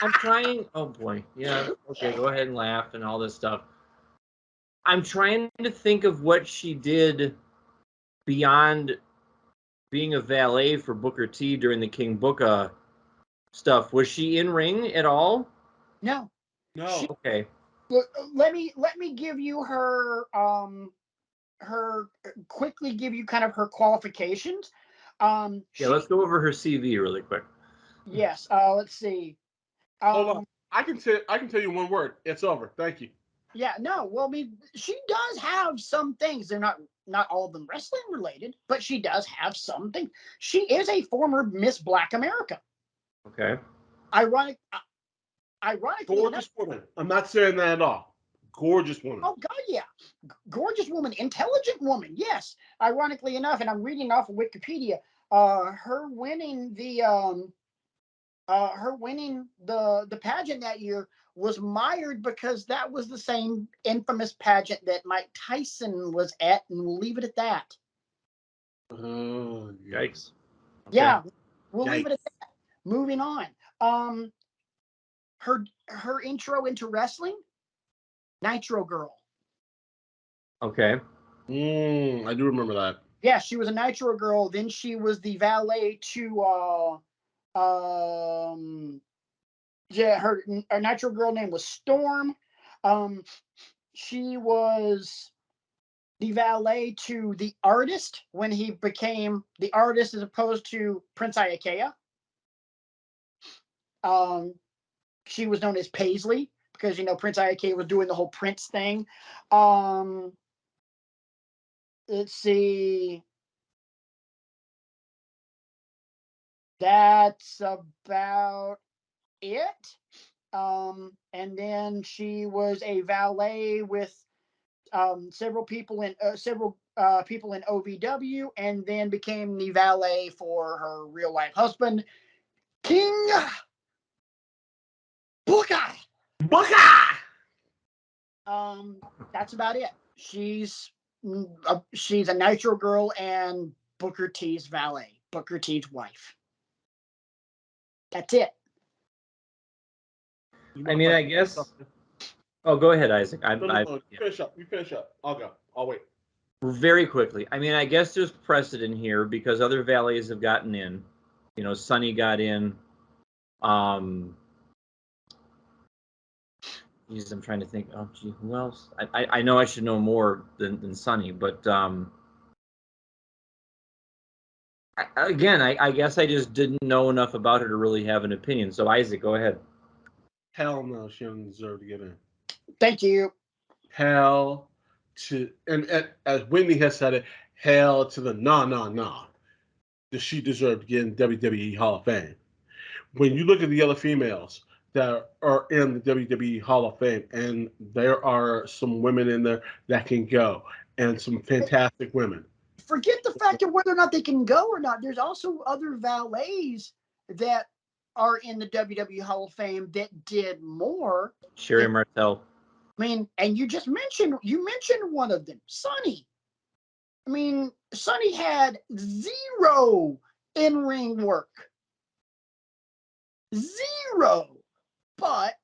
A: I'm trying. Oh boy, yeah. Okay, go ahead and laugh and all this stuff. I'm trying to think of what she did beyond being a valet for Booker T during the King Booker stuff. Was she in ring at all?
B: No.
A: Okay.
B: Look, let me give you her quickly give you kind of her qualifications.
A: Let's go over her CV really quick.
B: Yes. Let's see.
C: Hold on. I can tell you one word. It's over. Thank you.
B: Yeah, no. Well, I mean, she does have some things. They're not all of them wrestling related, but she does have some things. She is a former Miss Black America.
A: Okay.
B: Ironically
C: Gorgeous woman. I'm not saying that at all. gorgeous woman.
B: Oh God, yeah, gorgeous woman, intelligent woman. Yes, ironically enough, and I'm reading off of Wikipedia. Her winning the pageant that year was mired because that was the same infamous pageant that Mike Tyson was at, and we'll leave it at that.
C: Oh,
A: Yikes.
B: Okay. Yeah, we'll leave it at that. Moving on. Her intro into wrestling, Nitro Girl.
A: Okay.
C: I do remember that.
B: Yeah, she was a Nitro Girl. Then she was the valet to yeah, her Nitro Girl name was Storm. She was the valet to the Artist when he became the Artist as opposed to Prince Iaukea. She was known as Paisley because Prince Iaukea was doing the whole Prince thing. Let's see. That's about it. And then she was a valet with several people in OVW, and then became the valet for her real life husband, King Booker. That's about it. She's a Nitro Girl and Booker T's valet, Booker T's wife. That's it.
A: I mean, I guess. Oh, go ahead, Isaac.
C: No, finish up. You finish up. I'll go. I'll wait.
A: Very quickly. I mean, I guess there's precedent here because other valets have gotten in. Sunny got in. Geez, I'm trying to think. Oh, gee, who else? I know I should know more than Sunny, but again, I guess I just didn't know enough about her to really have an opinion. So, Isaac, go ahead.
C: Hell no, she doesn't deserve to get in.
B: Thank you.
C: Hell to, and as Whitney has said it, hell to the nah. Does she deserve to get in WWE Hall of Fame? When you look at the other females that are in the WWE Hall of Fame, and there are some women in there that can go, and some fantastic women.
B: Forget the fact of whether or not they can go or not. There's also other valets that are in the WWE Hall of Fame that did more.
A: Sherry Martel.
B: I mean, and you mentioned one of them, Sunny. I mean, Sunny had zero in-ring work. Zero. But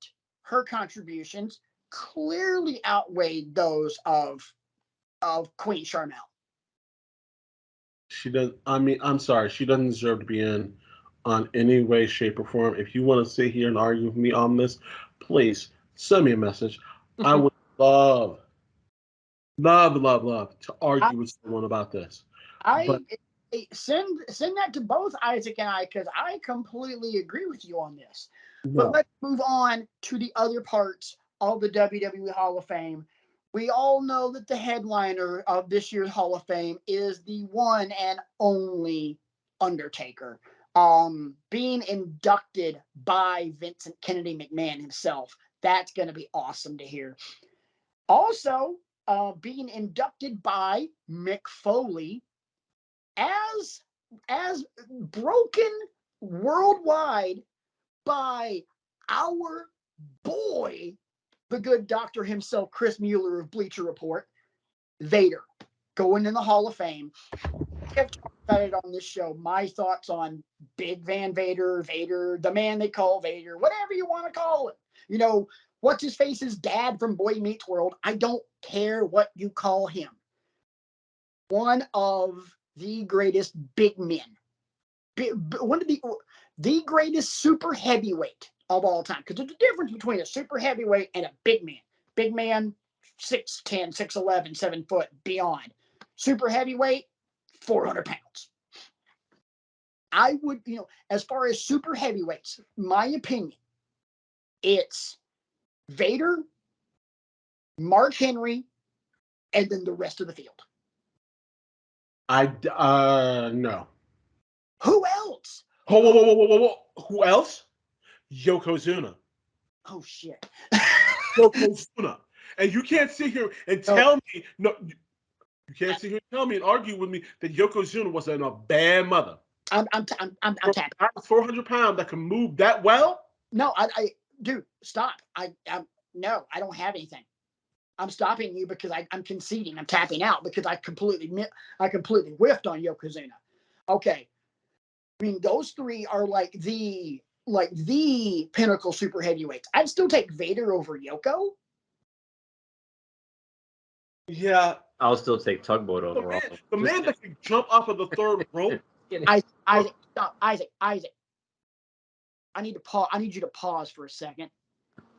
B: her contributions clearly outweighed those of Queen Charmel.
C: She does. I mean, I'm sorry. She doesn't deserve to be in on any way, shape, or form. If you want to sit here and argue with me on this, please send me a message. I would love to argue with someone about this.
B: Send that to both Isaac and I, because I completely agree with you on this.
C: No.
B: But let's move on to the other parts of the WWE Hall of Fame. We all know that the headliner of this year's Hall of Fame is the one and only Undertaker, being inducted by Vincent Kennedy McMahon himself. That's going to be awesome to hear. Also, being inducted by Mick Foley, as broken worldwide by our boy, the good doctor himself, Chris Mueller of Bleacher Report, Vader, going in the Hall of Fame. I've talked about it on this show. My thoughts on Big Van Vader, the man they call Vader, whatever you want to call it. What's his face's dad from Boy Meets World? I don't care what you call him. One of the greatest big men. One of the greatest super heavyweight of all time. Because there's a difference between a super heavyweight and a big man. Big man, 6'10", 6'11", 7 foot, beyond. Super heavyweight, 400 pounds. I would, as far as super heavyweights, my opinion, it's Vader, Mark Henry, and then the rest of the field.
C: No.
B: Who else?
C: Whoa. Who else? Yokozuna.
B: Oh, shit.
C: Yokozuna. And you can't sit here and tell me no. You can't sit here and tell me and argue with me that Yokozuna was a bad mother.
B: I'm tapping.
C: 400 pounds that can move that well.
B: No, dude, stop. No, I don't have anything. I'm stopping you because I'm conceding. I'm tapping out because I completely whiffed on Yokozuna. Okay, I mean those three are like the pinnacle super heavyweights. I'd still take Vader over Yoko.
C: Yeah,
A: I'll still take Tugboat overall.
C: The man that can jump off of the third rope.
B: Isaac, stop. Isaac. I need to pause. I need you to pause for a second.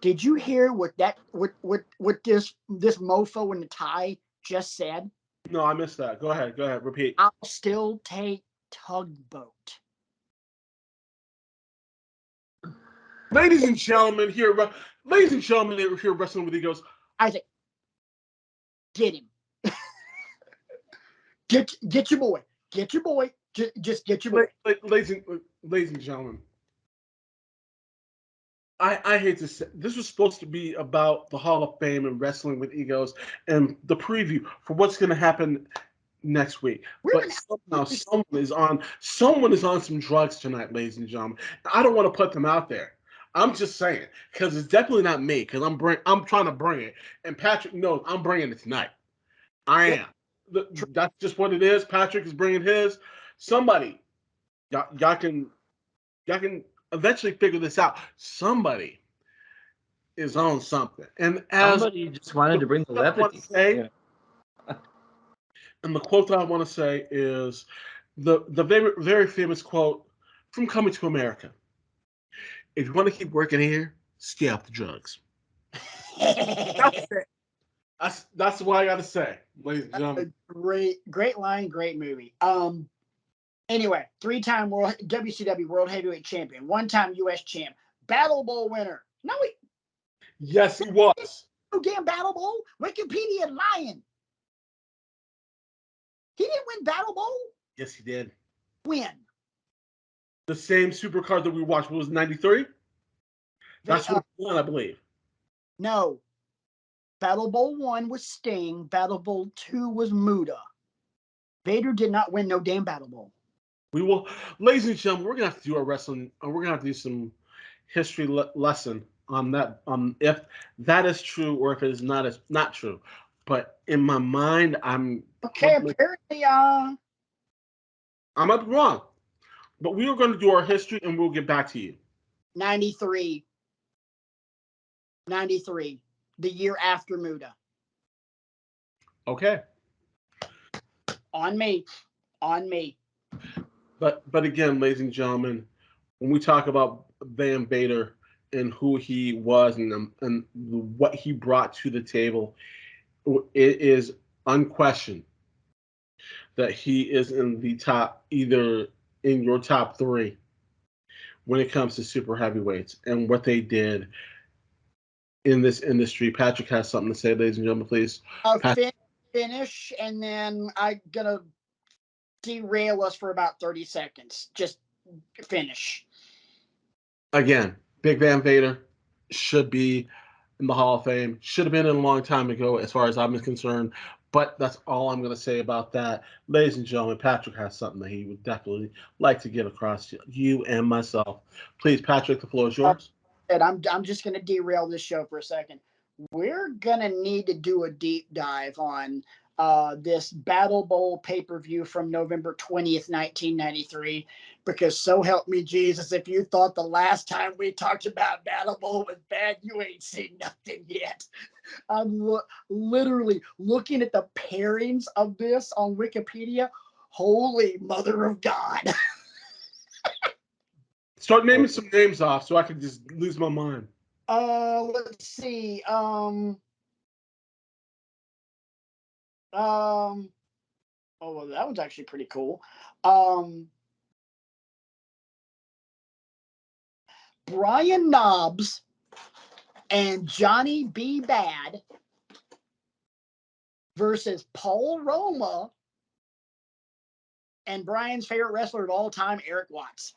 B: Did you hear what this mofo in the tie just said?
C: No, I missed that. Go ahead. Repeat.
B: I'll still take Tugboat.
C: Ladies and gentlemen, here wrestling with egos.
B: Isaac, get him. get your boy. Get your boy. Just get your boy.
C: Ladies and gentlemen, I hate to say this was supposed to be about the Hall of Fame and wrestling with egos and the preview for what's going to happen next week. But somehow someone is on some drugs tonight, ladies and gentlemen. I don't want to put them out there. I'm just saying because it's definitely not me because I'm trying to bring it, and Patrick knows I'm bringing it tonight. I am. That's just what it is. Patrick is bringing his. Somebody, y'all can eventually figure this out. Somebody is on something, and as
A: somebody just wanted to bring the levity.
C: And the quote that I want to say is the very, very famous quote from Coming to America. If you want to keep working here, stay off the drugs. That's what I got to say, ladies and gentlemen.
B: Great line, great movie. Anyway, 3-time WCW World Heavyweight Champion, 1-time U.S. champ, Battle Bowl winner. No,
C: yes, he was.
B: No damn Battle Bowl. Wikipedia lying. He didn't win Battle Bowl?
C: Yes, he did.
B: When?
C: The same supercard that we watched was 93? That's what he won, I believe.
B: No. Battle Bowl 1 was Sting. Battle Bowl 2 was Muda. Vader did not win no damn Battle Bowl.
C: We will, ladies and gentlemen, we're going to have to do our wrestling, and we're going to have to do some history lesson on that, if that is true or if it is not true. But in my mind, I'm
B: apparently
C: I might be wrong, but we are going to do our history and we'll get back to you.
B: 93, the year after Muda.
C: Okay.
B: On me.
C: But again, ladies and gentlemen, when we talk about Van Vader and who he was and what he brought to the table, it is unquestioned that he is in the top, either in your top 3 when it comes to super heavyweights and what they did in this industry. Patrick has something to say, ladies and gentlemen, please.
B: Finish, and then I'm gonna derail us for about 30 seconds. Just finish.
C: Again, Big Van Vader should be in the Hall of Fame. Should have been in a long time ago, as far as I'm concerned. But that's all I'm going to say about that. Ladies and gentlemen, Patrick has something that he would definitely like to get across to you and myself. Please, Patrick, the floor is yours.
B: I'm just going to derail this show for a second. We're going to need to do a deep dive on this Battle Bowl pay-per-view from November 20th, 1993, because so help me Jesus, if you thought the last time we talked about Battle Bowl was bad, you ain't seen nothing yet. I'm literally looking at the pairings of this on Wikipedia. Holy mother of God.
C: Start naming some names off so I can just lose my mind.
B: Let's see. Oh, well, that one's actually pretty cool. Brian Knobbs and Johnny B. Bad versus Paul Roma and Brian's favorite wrestler of all time, Eric Watts.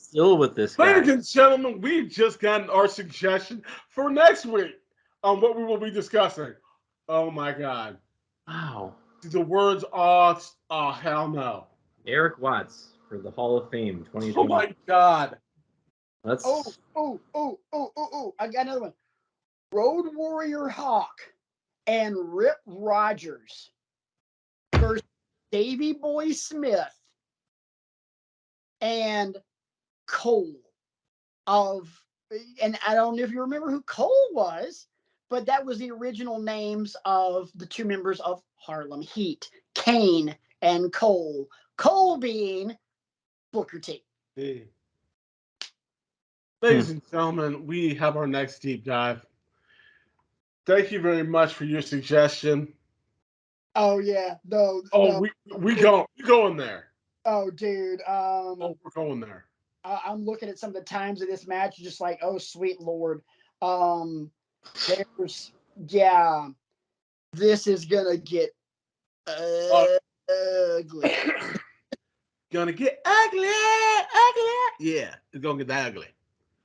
A: still with this guy.
C: Ladies and gentlemen, we've just gotten our suggestion for next week on what we will be discussing. Oh my God.
A: Wow.
C: The words are, oh, hell no.
A: Eric Watts for the Hall of Fame 2020.
C: Oh my God.
A: Let's.
B: I got another one. Road Warrior Hawk and Rip Rogers versus Davey Boy Smith and Cole and I don't know if you remember who Cole was, but that was the original names of the two members of Harlem Heat, Kane and Cole. Cole being Booker T.
C: Hey. Ladies and gentlemen, we have our next deep dive. Thank you very much for your suggestion.
B: Oh yeah, no.
C: We going there.
B: Oh dude,
C: we're going there.
B: I'm looking at some of the times of this match, just like, oh sweet Lord. This is gonna get ugly.
C: Gonna get ugly. Yeah, it's gonna get ugly.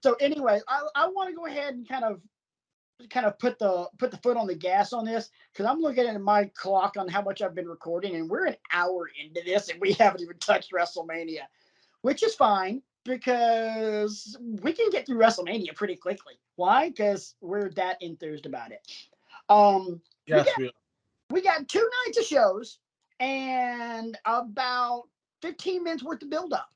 B: So anyway, I want to go ahead and kind of put the foot on the gas on this, because I'm looking at my clock on how much I've been recording, and we're an hour into this and we haven't even touched WrestleMania, which is fine because we can get through WrestleMania pretty quickly. Why? Because we're that enthused about it.
C: Yes,
B: we got 2 nights of shows and about 15 minutes worth of build-up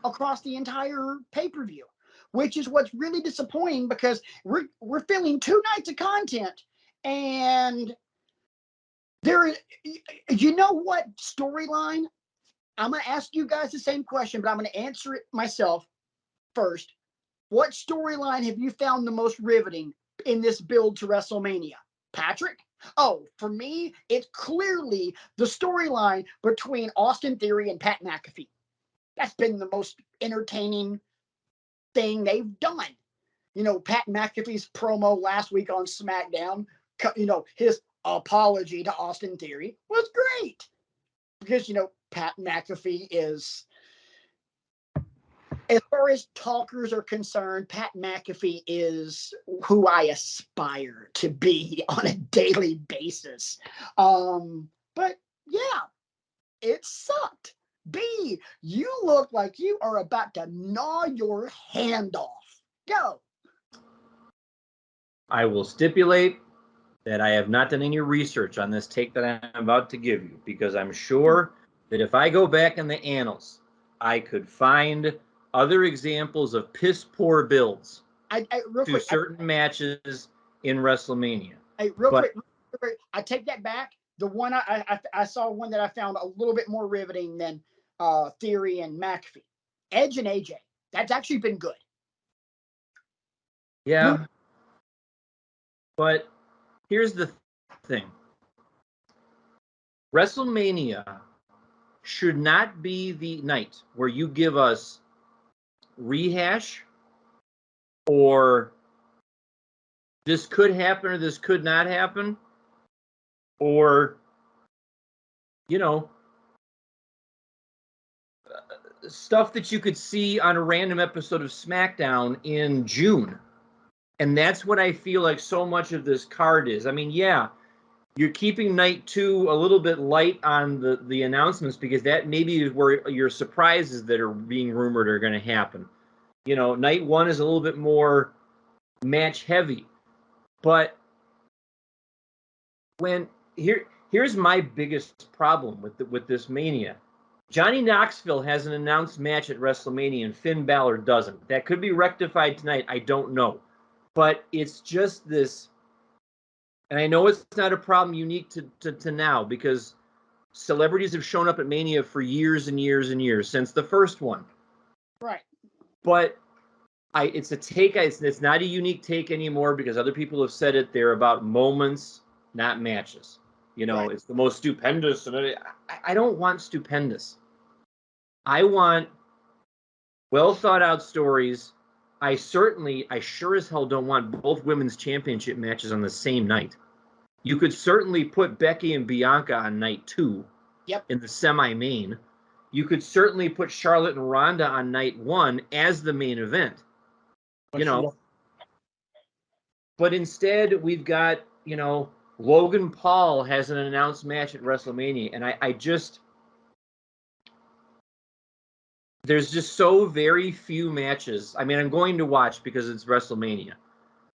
B: across the entire pay-per-view, which is what's really disappointing, because we're filling 2 nights of content, and you know what storyline? I'm going to ask you guys the same question, but I'm going to answer it myself first. What storyline have you found the most riveting in this build to WrestleMania? Patrick? Oh, for me, it's clearly the storyline between Austin Theory and Pat McAfee. That's been the most entertaining thing they've done. You know, Pat McAfee's promo last week on SmackDown, you know, his apology to Austin Theory was great. Because, you know, Pat McAfee is, as far as talkers are concerned, Pat McAfee is who I aspire to be on a daily basis. But yeah, it sucked. B, you look like you are about to gnaw your hand off. Go.
A: I will stipulate that I have not done any research on this take that I'm about to give you, because I'm sure that if I go back in the annals, I could find other examples of piss poor builds to certain matches in WrestleMania.
B: Real quick, I take that back. The one I saw one that I found a little bit more riveting than Theory and McAfee. Edge and AJ. That's actually been good.
A: Yeah. But here's the thing. WrestleMania should not be the night where you give us rehash or this could happen or this could not happen, or, you know, stuff that you could see on a random episode of SmackDown in June. And that's what I feel like so much of this card is. I mean, yeah, you're keeping night 2 a little bit light on the announcements, because that maybe is where your surprises that are being rumored are going to happen. You know, night 1 is a little bit more match heavy. But here's my biggest problem with this Mania. Johnny Knoxville has an announced match at WrestleMania and Finn Balor doesn't. That could be rectified tonight. I don't know. But it's just this, and I know it's not a problem unique to now, because celebrities have shown up at Mania for years and years and years, since the first one.
B: Right.
A: But it's a take. It's not a unique take anymore, because other people have said it. They're about moments, not matches. You know, right. It's the most stupendous. And I don't want stupendous. I want well thought out stories. I sure as hell don't want both women's championship matches on the same night. You could certainly put Becky and Bianca on night 2.
B: Yep.
A: In the semi-main. you could certainly put Charlotte and Ronda on night 1 as the main event. But instead we've got, Logan Paul has an announced match at WrestleMania, and I just there's just so very few matches. I mean, I'm going to watch because it's WrestleMania,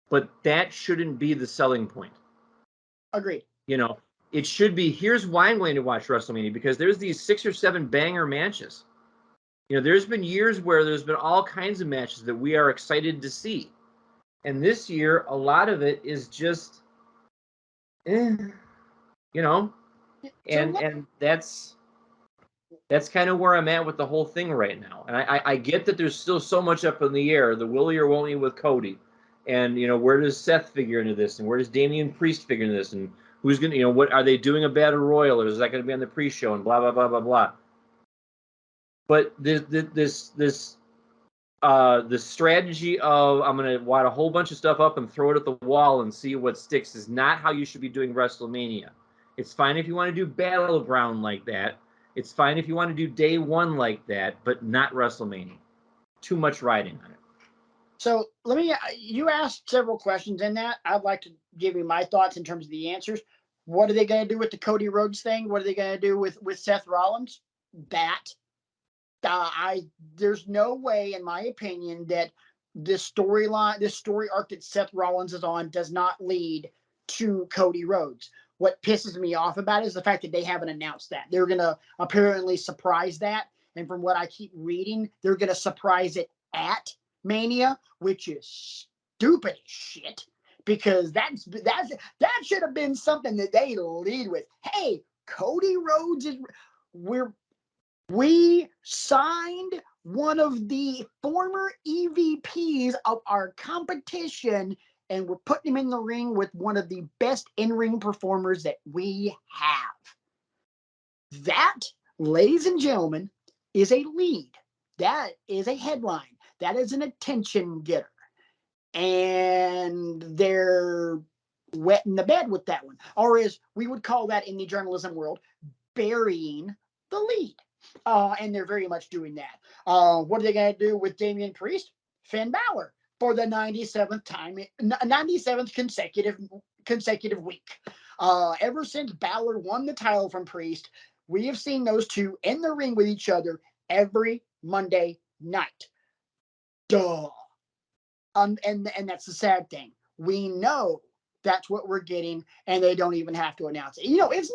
A: but that shouldn't be the selling point.
B: Agreed.
A: It should be, here's why I'm going to watch WrestleMania, because there's these 6 or 7 banger matches. There's been years where there's been all kinds of matches that we are excited to see. And this year, a lot of it is just, and that's kind of where I'm at with the whole thing right now. And I get that there's still so much up in the air, the will you or won't you with Cody. And, where does Seth figure into this? And where does Damian Priest figure into this? And who's going to, what are they doing a battle royal, or is that going to be on the pre-show, and blah, blah, blah, blah, blah. But this strategy of I'm going to wad a whole bunch of stuff up and throw it at the wall and see what sticks is not how you should be doing WrestleMania. It's fine if you want to do Battleground like that. It's fine if you want to do day 1 like that, but not WrestleMania. Too much riding on it.
B: So you asked several questions in that. I'd like to give you my thoughts in terms of the answers. What are they going to do with the Cody Rhodes thing? What are they going to do with Seth Rollins? There's no way, in my opinion, that this story arc that Seth Rollins is on does not lead to Cody Rhodes. What pisses me off about it is the fact that they haven't announced that. They're going to apparently surprise that. And from what I keep reading, they're going to surprise it at Mania, which is stupid as shit, because that should have been something that they lead with. Hey, Cody Rhodes we signed one of the former EVPs of our competition, and we're putting him in the ring with one of the best in-ring performers that we have. That, ladies and gentlemen, is a lead. That is a headline. That is an attention getter. And they're wetting the bed with that one. Or as we would call that in the journalism world, burying the lead. And they're very much doing that. What are they going to do with Damian Priest? Finn Balor for the 97th consecutive week. Ever since Balor won the title from Priest, we have seen those two in the ring with each other every Monday night. Duh. And that's the sad thing. We know that's what we're getting, and they don't even have to announce it. It's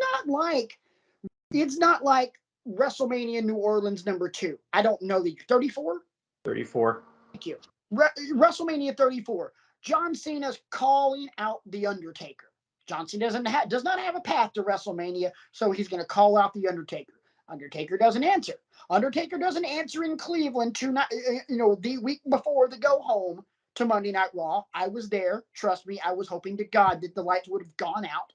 B: not like WrestleMania New Orleans #2. I don't know the 34.
A: 34.
B: Thank you. WrestleMania 34. John Cena's calling out the Undertaker. John Cena does not have a path to WrestleMania, so he's going to call out the Undertaker. Undertaker doesn't answer. Undertaker doesn't answer in Cleveland the week before the go home to Monday Night Raw. I was there. Trust me, I was hoping to God that the lights would have gone out.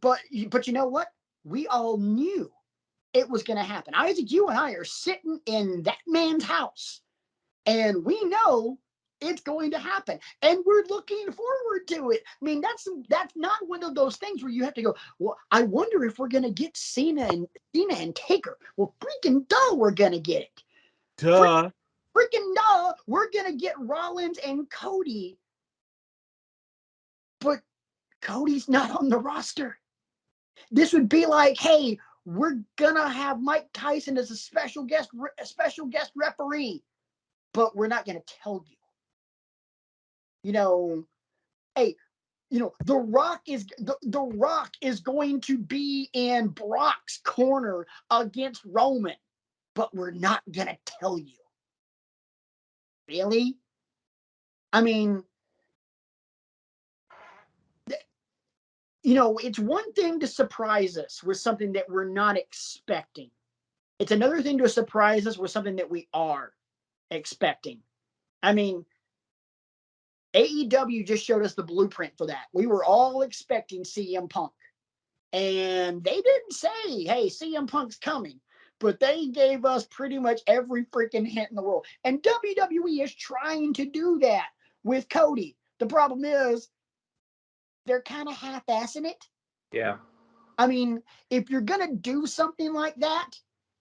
B: But you know what? We all knew it was going to happen. Isaac, you and I are sitting in that man's house, and we know it's going to happen, and we're looking forward to it. I mean, that's not one of those things where you have to go, well, I wonder if we're going to get Cena and Taker. Well, freaking duh, we're going to get it.
C: Duh.
B: Freaking duh, we're going to get Rollins and Cody. But Cody's not on the roster. This would be like, hey, we're gonna have Mike Tyson as a special guest referee, but we're not gonna tell you. Hey, The Rock is going to be in Brock's corner against Roman, but we're not gonna tell you. Really? I mean, it's one thing to surprise us with something that we're not expecting. It's another thing to surprise us with something that we are expecting. I mean, AEW just showed us the blueprint for that. We were all expecting CM Punk. And they didn't say, hey, CM Punk's coming. But they gave us pretty much every freaking hint in the world. And WWE is trying to do that with Cody. The problem is, they're kind of half-assing it.
A: Yeah.
B: I mean, if you're going to do something like that,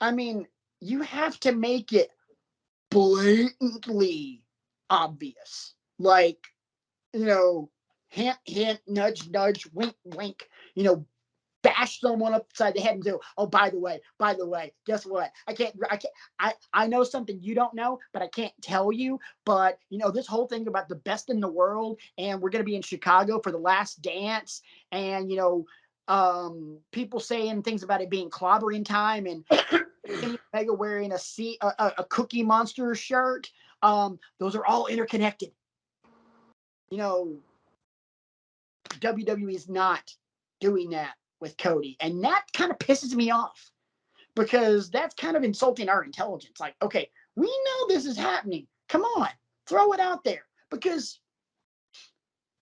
B: I mean, you have to make it blatantly obvious. Like, hint, hint, nudge, nudge, wink, wink, bash someone upside the head and do, oh, by the way, guess what? I know something you don't know, but I can't tell you. But, this whole thing about the best in the world, and we're going to be in Chicago for the last dance, and, people saying things about it being clobbering time, and Omega wearing a Cookie Monster shirt. Those are all interconnected. WWE is not doing that with Cody. And that kind of pisses me off because that's kind of insulting our intelligence. Like, okay, we know this is happening. Come on, throw it out there, because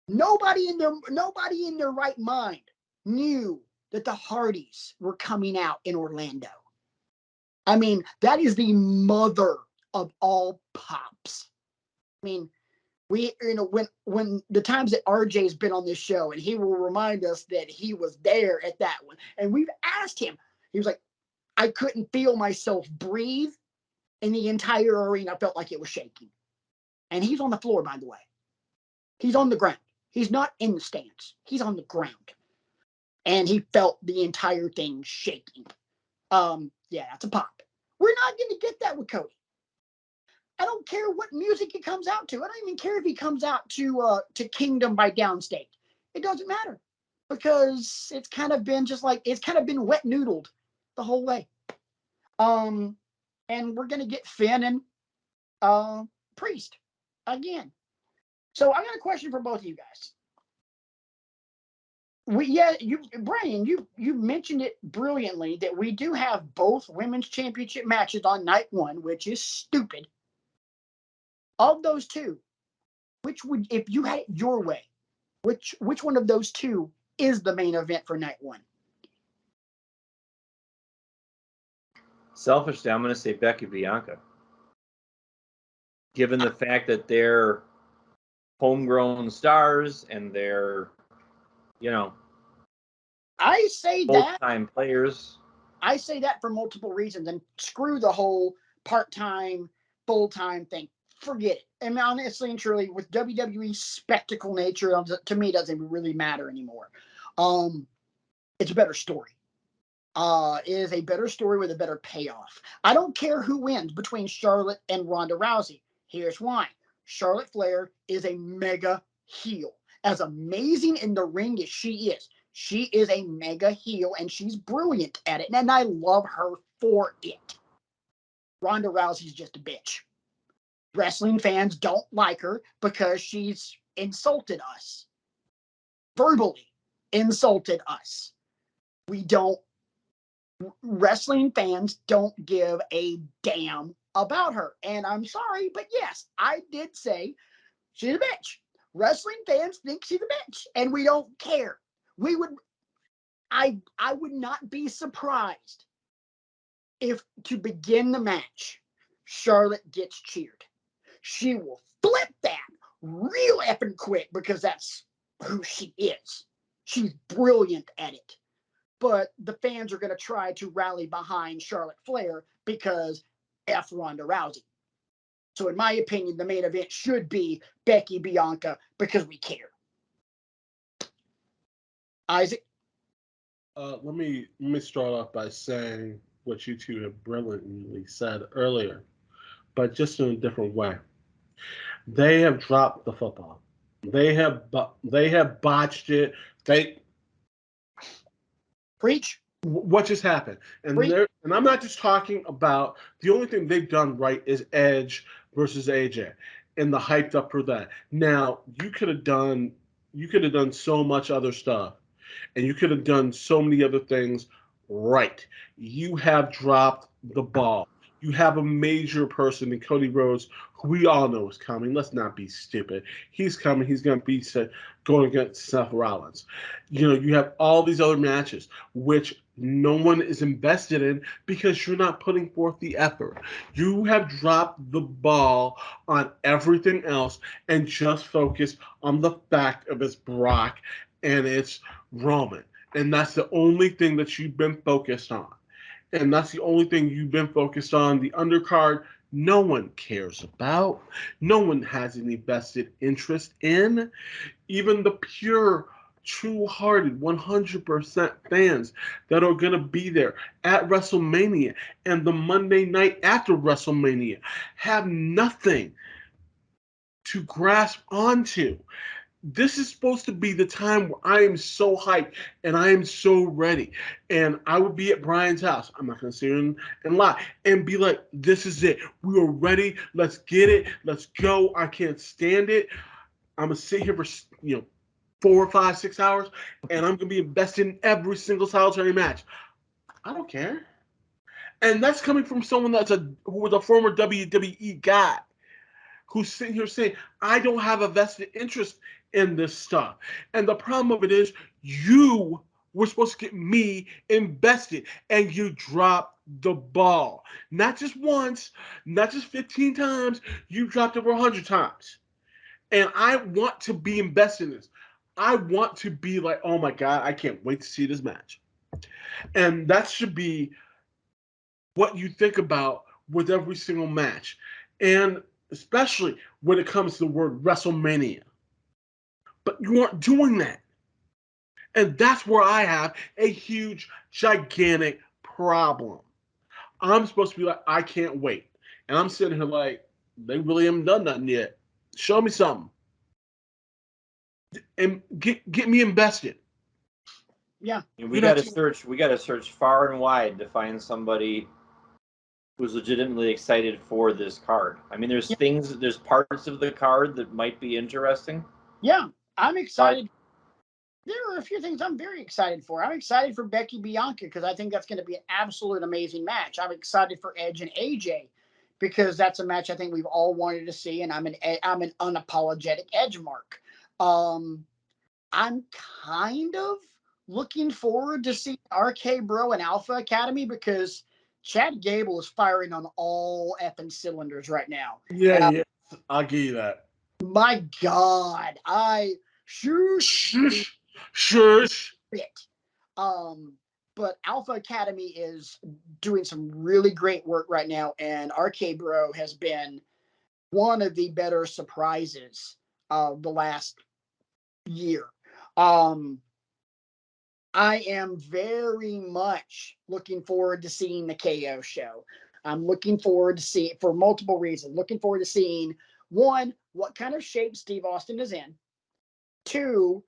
B: nobody in their right mind knew that the Hardys were coming out in Orlando. I mean, that is the mother of all pops. I mean, when the times that RJ's been on this show, and he will remind us that he was there at that one, and we've asked him, he was like, I couldn't feel myself breathe, and the entire arena felt like it was shaking. And he's on the floor, by the way. He's on the ground. He's not in the stands. He's on the ground. And he felt the entire thing shaking. Yeah, that's a pop. We're not going to get that with Cody. I don't care what music he comes out to. I don't even care if he comes out to Kingdom by Downstate. It doesn't matter, because it's kind of been wet noodled the whole way. And we're gonna get Finn and Priest again. So I got a question for both of you guys. Brian, you mentioned it brilliantly that we do have both women's championship matches on night one, which is stupid. Of those two, which would, if you had it your way, which one of those two is the main event for night one?
A: Selfishly, I'm going to say Becky Bianca. Given the fact that they're homegrown stars and they're,
B: I say that
A: full-time players.
B: I say that for multiple reasons, and screw the whole part-time, full-time thing. Forget it. And honestly and truly, with WWE's spectacle nature, to me, it doesn't really matter anymore. It's a better story. It is a better story with a better payoff. I don't care who wins between Charlotte and Ronda Rousey. Here's why. Charlotte Flair is a mega heel. As amazing in the ring as she is a mega heel, and she's brilliant at it, and I love her for it. Ronda Rousey's just a bitch. Wrestling fans don't like her because she's insulted us. Verbally insulted us. Wrestling fans don't give a damn about her. And I'm sorry, but yes, I did say she's a bitch. Wrestling fans think she's a bitch, and we don't care. I would not be surprised if, to begin the match, Charlotte gets cheered. She will flip that real effing quick, because that's who she is. She's brilliant at it. But the fans are going to try to rally behind Charlotte Flair because F Ronda Rousey. So in my opinion, the main event should be Becky Bianca, because we care. Isaac?
C: Let me start off by saying what you two have brilliantly said earlier, but just in a different way. They have dropped the football. They have botched it.
B: Preach.
C: What just happened? And I'm not just talking about, the only thing they've done right is Edge versus AJ, and the hyped up for that. Now you could have done so much other stuff, and you could have done so many other things right. You have dropped the ball. You have a major person in Cody Rhodes, who we all know is coming. Let's not be stupid. He's coming. He's going to be going against Seth Rollins. You have all these other matches, which no one is invested in because you're not putting forth the effort. You have dropped the ball on everything else and just focused on the fact of it's Brock and it's Roman. And that's the only thing that you've been focused on. And that's the only thing you've been focused on. The undercard, no one cares about. No one has any vested interest in. Even the pure, true-hearted, 100% fans that are going to be there at WrestleMania and the Monday night after WrestleMania have nothing to grasp onto. This is supposed to be the time where I am so hyped and I am so ready. And I would be at Brian's house. I'm not going to sit here and lie. And be like, this is it. We are ready. Let's get it. Let's go. I can't stand it. I'm going to sit here for, 4 or 5, 6 hours. And I'm going to be invested in every single solitary match. I don't care. And that's coming from someone who was a former WWE guy, who's sitting here saying, I don't have a vested interest in this stuff. And the problem of it is, you were supposed to get me invested, and you dropped the ball. Not just once, not just 15 times, you dropped over 100 times. And I want to be invested in this. I want to be like, oh my God, I can't wait to see this match. And that should be what you think about with every single match. And especially when it comes to the word WrestleMania. But you aren't doing that. And that's where I have a huge, gigantic problem. I'm supposed to be like, I can't wait. And I'm sitting here like, they really haven't done nothing yet. Show me something. And get me invested.
B: Yeah.
A: And we got to search far and wide to find somebody who's legitimately excited for this card. I mean, there's parts of the card that might be interesting.
B: Yeah, I'm excited. There are a few things I'm very excited for. I'm excited for Becky Bianca because I think that's going to be an absolute amazing match. I'm excited for Edge and AJ because that's a match I think we've all wanted to see, and I'm an unapologetic Edge mark. I'm kind of looking forward to seeing RK Bro and Alpha Academy because Chad Gable is firing on all effing cylinders right now.
C: Yeah, I'll give you that.
B: My God, shush. But Alpha Academy is doing some really great work right now, and RK Bro has been one of the better surprises of the last year. I am very much looking forward to seeing the KO show. I'm looking forward to see it for multiple reasons. Looking forward to seeing, one, what kind of shape Steve Austin is in. Two,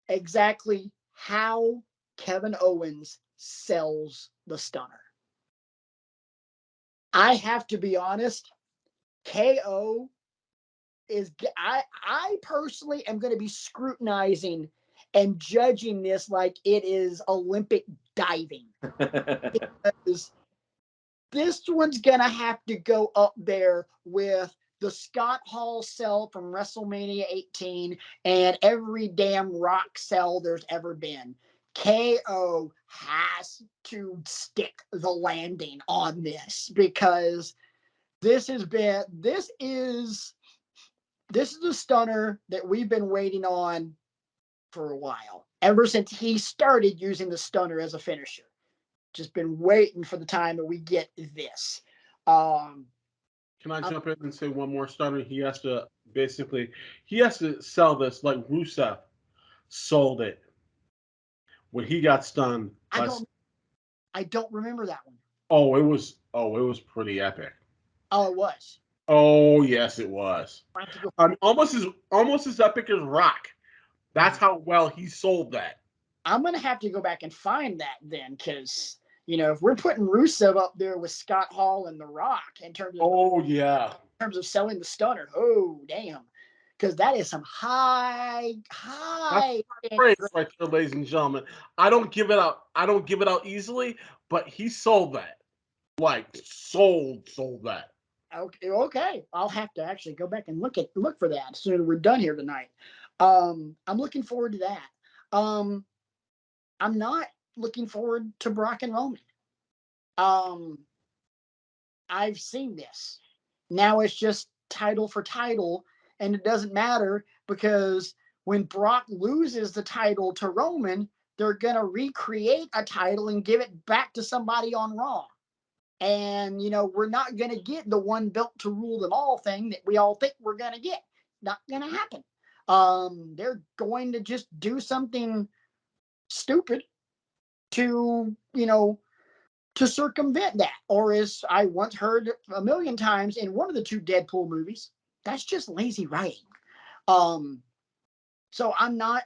B: exactly how Kevin Owens sells the stunner. I have to be honest, KO is, I personally am going to be scrutinizing and judging this like it is Olympic diving. Because this one's going to have to go up there with the Scott Hall cell from WrestleMania 18 and every damn Rock cell there's ever been. KO has to stick the landing on this because this is a stunner that we've been waiting on for a while. Ever since he started using the stunner as a finisher. Just been waiting for the time that we get this.
C: Can I jump in and say one more stunner? He has to sell this like Rusev sold it when he got stunned.
B: I don't remember that one.
C: It was pretty epic.
B: Oh, it was.
C: Oh yes, it was. Almost as epic as Rock. That's how well he sold that.
B: I'm gonna have to go back and find that then, because if we're putting Rusev up there with Scott Hall and The Rock in terms of selling the stunner, oh damn, because that is some high.
C: Praise right there, ladies and gentlemen. I don't give it out easily, but he sold that. Like sold that.
B: Okay. I'll have to actually go back and look for that as soon as we're done here tonight. I'm looking forward to that. I'm not looking forward to Brock and Roman. I've seen this. Now it's just title for title, and it doesn't matter because when Brock loses the title to Roman, they're going to recreate a title and give it back to somebody on Raw. And, we're not going to get the one belt to rule them all thing that we all think we're going to get. Not going to happen. They're going to just do something stupid to, to circumvent that. Or as I once heard a million times in one of the 2 Deadpool movies, that's just lazy writing. So I'm not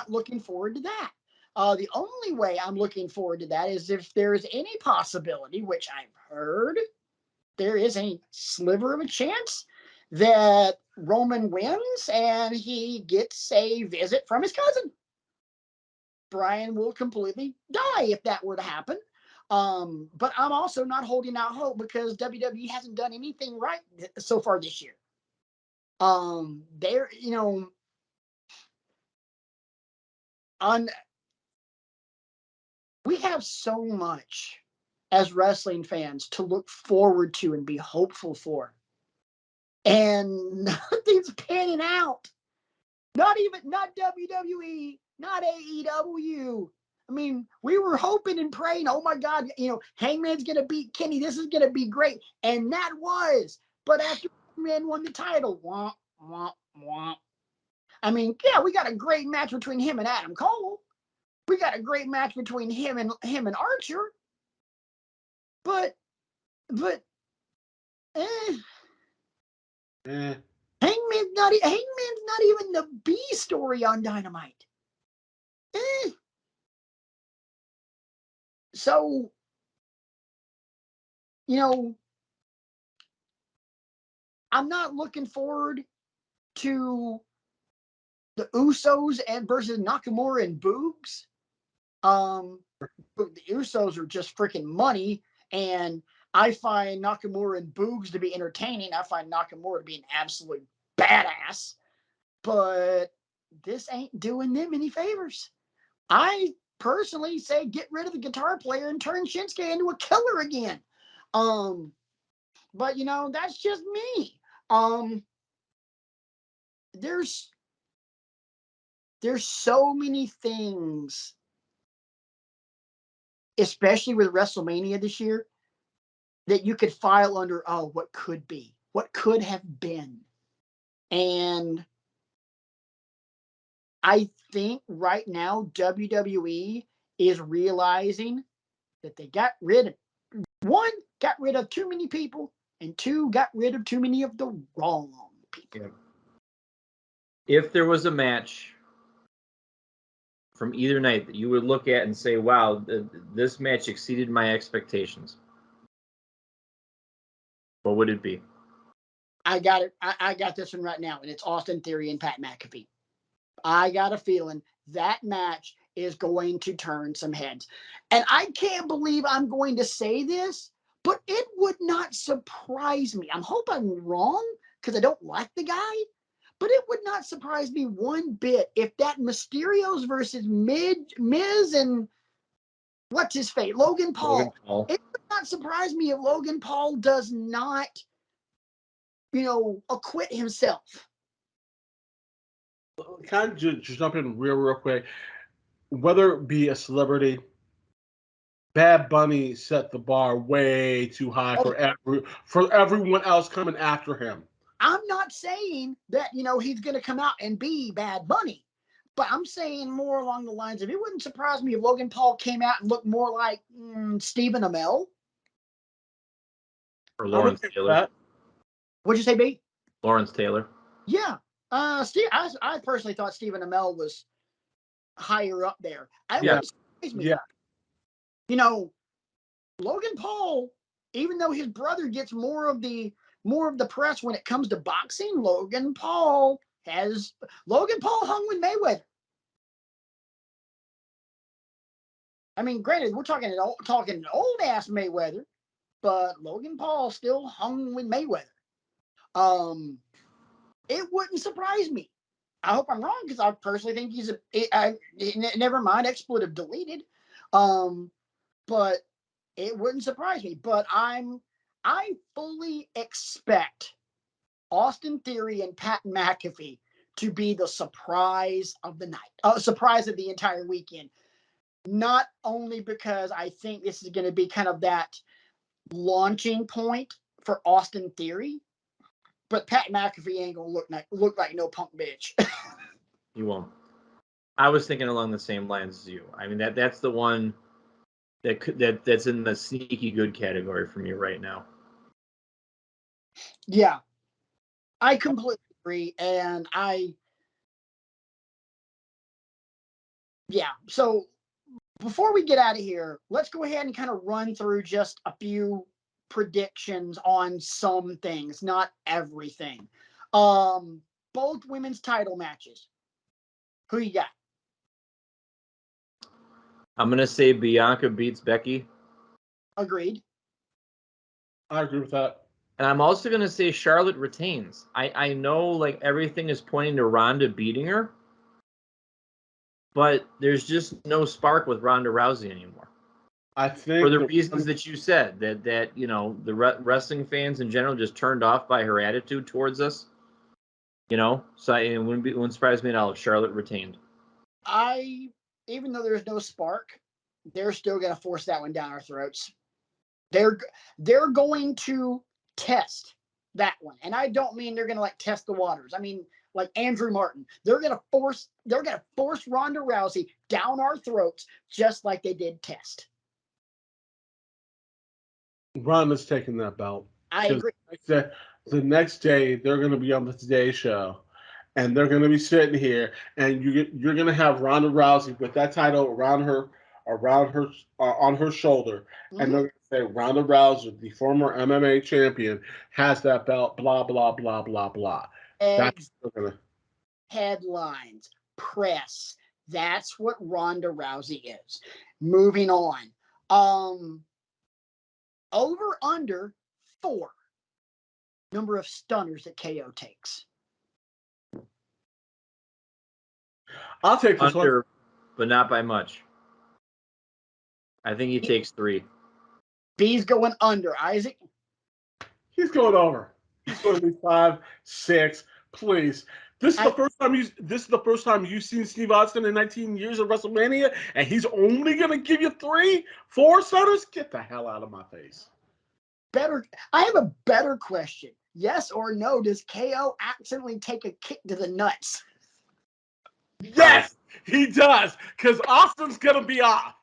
B: looking forward to that. The only way I'm looking forward to that is if there's any possibility, which I've heard there is a sliver of a chance that Roman wins and he gets a visit from his cousin. Brian will completely die if that were to happen. But I'm also not holding out hope because WWE hasn't done anything right so far this year. They're, we have so much as wrestling fans to look forward to and be hopeful for. And nothing's panning out. Not WWE, not AEW. I mean, we were hoping and praying, oh my God, Hangman's going to beat Kenny. This is going to be great. And that was. But after Hangman won the title, womp, womp, womp. I mean, yeah, we got a great match between him and Adam Cole. We got a great match between him and Archer. But Hangman's not even the B story on Dynamite. So, I'm not looking forward to the Usos and versus Nakamura and Boogs. But the Usos are just freaking money, and I find Nakamura and Boogs to be entertaining. I find Nakamura to be an absolute badass, but this ain't doing them any favors. I personally say get rid of the guitar player and turn Shinsuke into a killer again. But that's just me. There's so many things, especially with WrestleMania this year, that you could file under, what could be, what could have been. And I think right now WWE is realizing that they got rid of too many people, and 2, got rid of too many of the wrong people.
A: Yeah. If there was a match from either night that you would look at and say, wow, this match exceeded my expectations, what would it be?
B: I got it. I got this one right now, and it's Austin Theory and Pat McAfee. I got a feeling that match is going to turn some heads. And I can't believe I'm going to say this, but it would not surprise me. I hope I'm wrong because I don't like the guy, but it would not surprise me one bit if that Mysterios versus Miz and what's his face, Logan Paul. It would not surprise me if Logan Paul does not, acquit himself.
C: Kind of just jump in real quick. Whether it be a celebrity, Bad Bunny set the bar way too high for everyone else coming after him.
B: I'm not saying that, he's going to come out and be Bad Bunny, but I'm saying more along the lines of, it wouldn't surprise me if Logan Paul came out and looked more like Stephen Amell.
A: Or Lawrence Taylor.
B: What'd you say, B?
A: Lawrence Taylor.
B: Yeah. I personally thought Stephen Amell was higher up there.
C: Yeah.
B: Logan Paul, even though his brother gets more of the press when it comes to boxing, Logan Paul hung with Mayweather. I mean, granted, we're talking an old ass Mayweather, but Logan Paul still hung with Mayweather. It wouldn't surprise me. I hope I'm wrong because I personally think he's never mind, expletive deleted. But it wouldn't surprise me. But I fully expect Austin Theory and Pat McAfee to be the surprise of the night, surprise of the entire weekend. Not only because I think this is going to be kind of that launching point for Austin Theory, but Pat McAfee ain't gonna look like no punk bitch.
A: You won't. I was thinking along the same lines as you. I mean, that's the one that's in the sneaky good category for me right now.
B: Yeah, I completely agree, and so before we get out of here, let's go ahead and kind of run through just a few predictions on some things, not everything. Both women's title matches. Who you got?
A: I'm going to say Bianca beats Becky.
B: Agreed.
C: I agree with that.
A: And I'm also going to say Charlotte retains. I know like everything is pointing to Ronda beating her, but there's just no spark with Ronda Rousey anymore.
C: I think
A: for the reasons that you said, that you know, the wrestling fans in general just turned off by her attitude towards us. You know, so it wouldn't surprise me at all if Charlotte retained.
B: Even though there's no spark, they're still going to force that one down our throats. They're going to test that one, and I don't mean they're going to like test the waters. I mean like Andrew Martin. They're going to force Ronda Rousey down our throats just like they did Test.
C: Ronda's taking that belt.
B: I agree.
C: The next day they're going to be on the Today Show, and they're going to be sitting here, and you're going to have Ronda Rousey with that title around her on her shoulder, and they're going to say Ronda Rousey, the former MMA champion, has that belt. Blah blah blah blah blah. That's
B: headlines, press. That's what Ronda Rousey is. Moving on. Over under 4 number of stunners that KO takes.
C: I'll take this
A: under,
C: one,
A: but not by much. I think he takes 3.
C: B's going under. Isaac, he's going over. He's going to be 5, 6. Please. This is the first time you've seen Steve Austin in 19 years of WrestleMania, and he's only going to give you 3, 4 stunners? Get the hell out of my face.
B: I have a better question. Yes or no, does KO accidentally take a kick to the nuts?
C: Yes, he does, because Austin's going to be off.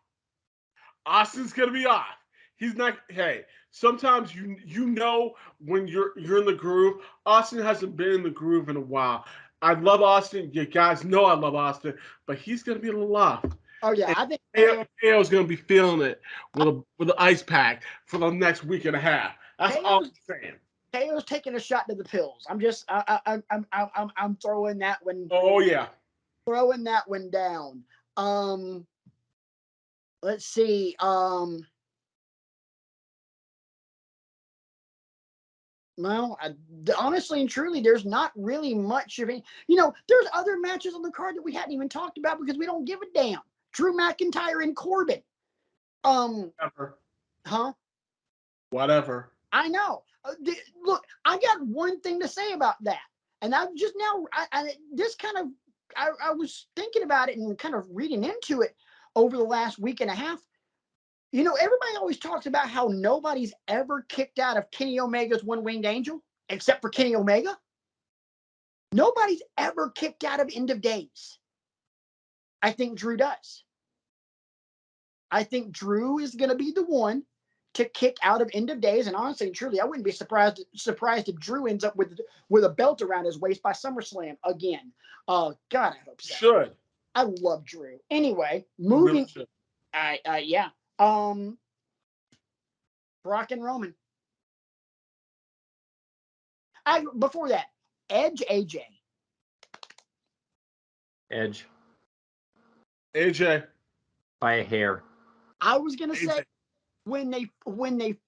C: He's not. Hey, sometimes you know when you're in the groove. Austin hasn't been in the groove in a while. I love Austin. You guys know I love Austin, but he's gonna be a little off.
B: Oh yeah, I think
C: KO's gonna be feeling it with an ice pack for the next week and a half. That's all I'm saying.
B: KO's taking a shot to the pills. I'm throwing that one.
C: Oh yeah,
B: throwing that one down. Let's see. Well, honestly and truly, there's not really much of any. You know, there's other matches on the card that we hadn't even talked about because we don't give a damn. Drew McIntyre and Corbin.
C: Whatever.
B: Huh?
C: Whatever.
B: I know. Look, I got one thing to say about that, and I've just now. I was thinking about it and kind of reading into it over the last week and a half. You know, everybody always talks about how nobody's ever kicked out of Kenny Omega's One-Winged Angel, except for Kenny Omega. Nobody's ever kicked out of End of Days. I think Drew does. I think Drew is going to be the one to kick out of End of Days. And honestly and truly, I wouldn't be surprised if Drew ends up with a belt around his waist by SummerSlam again. God, I hope so.
C: Should.
B: I love Drew. Anyway, moving. Really yeah. Brock and Roman. Before that, Edge, AJ.
A: Edge.
C: AJ.
A: By a hair.
B: I was gonna say when they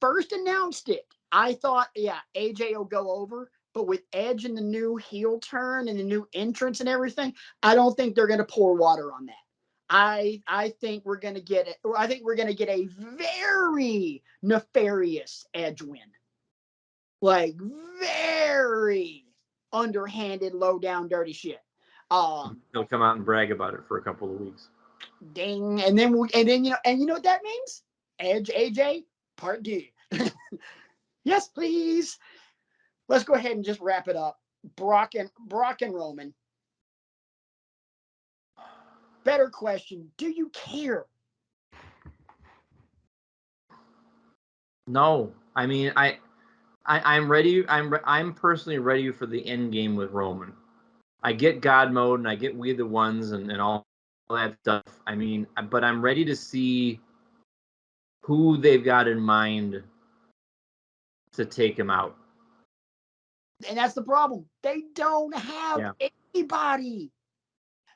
B: first announced it, I thought, yeah, AJ will go over. But with Edge and the new heel turn and the new entrance and everything, I don't think they're gonna pour water on that. I think we're gonna get it. I think we're gonna get a very nefarious Edge win, like very underhanded, low down, dirty shit.
A: He'll come out and brag about it for a couple of weeks.
B: Ding, and then you know what that means? Edge AJ Part D. Yes, please. Let's go ahead and just wrap it up. Brock and Roman. Better question: do you care?
A: No, I mean I'm ready. I'm personally ready for the end game with Roman. I get God mode and I get We the Ones and all that stuff. I mean, but I'm ready to see who they've got in mind to take him out.
B: And that's the problem. They don't have anybody.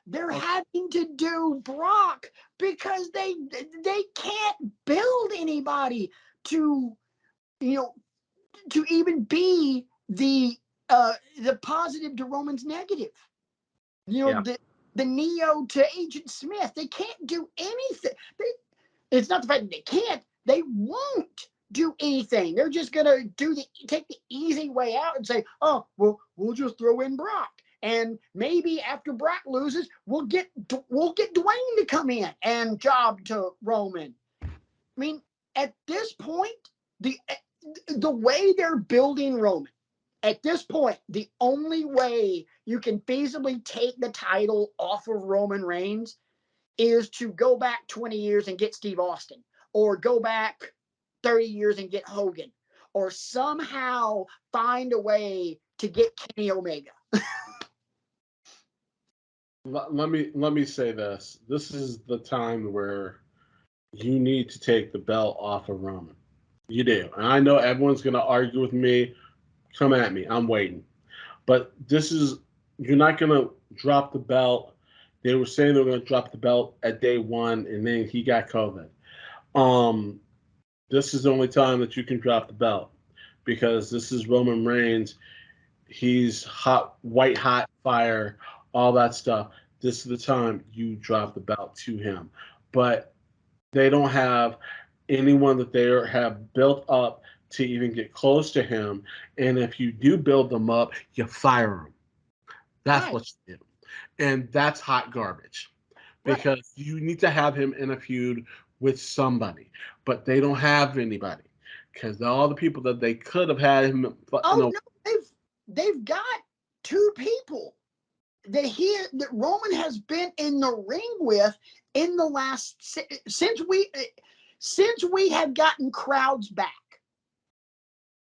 B: They're having to do Brock because they can't build anybody to, you know, to even be the positive to Roman's negative. You know, the Neo to Agent Smith. They can't do anything. It's not the fact that they can't. They won't do anything. They're just gonna take the easy way out and say, "Oh, well, we'll just throw in Brock, and maybe after Brock loses, we'll get Dwayne to come in and job to Roman." I mean, at this point, the way they're building Roman, at this point, the only way you can feasibly take the title off of Roman Reigns is to go back 20 years and get Steve Austin, or go back 30 years and get Hogan, or somehow find a way to get Kenny Omega.
C: Let me say this. This is the time where you need to take the belt off of Roman. You do. And I know everyone's going to argue with me. Come at me. I'm waiting. But you're not going to drop the belt. They were saying they were going to drop the belt at day one, and then he got COVID. This is the only time that you can drop the belt, because this is Roman Reigns. He's white hot fire, all that stuff. This is the time you drop the belt to him. But they don't have anyone that they have built up to even get close to him. And if you do build them up, you fire them. That's what you do. And that's hot garbage, because you need to have him in a feud with somebody. But they don't have anybody, because all the people that they could have had him.
B: No, they've got two people that Roman has been in the ring with in the last since we have gotten crowds back.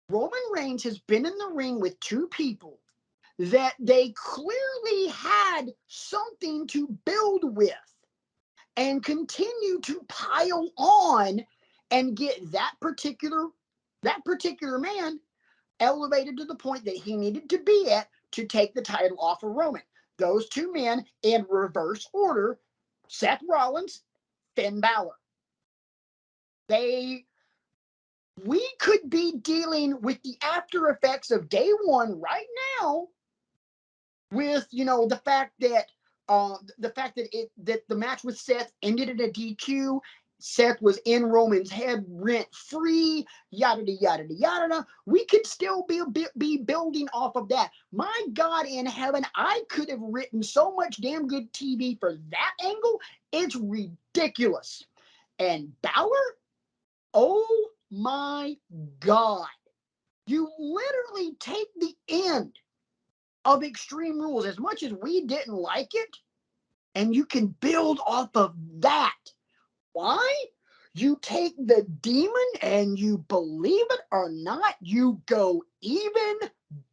B: Roman Reigns has been in the ring with two people that they clearly had something to build with and continue to pile on and get that particular man elevated to the point that he needed to be at to take the title off of Roman. Those two men in reverse order: Seth Rollins, Finn Balor. We could be dealing with the after effects of day one right now, with the fact that the match with Seth ended in a DQ. Seth was in Roman's head rent free, yada yada yada. We could still be building off of that. My God in heaven, I could have written so much damn good TV for that angle. It's ridiculous. And Balor, oh my God, you literally take the end of Extreme Rules, as much as we didn't like it, and you can build off of that. Why? You take the demon, and you, believe it or not, you go even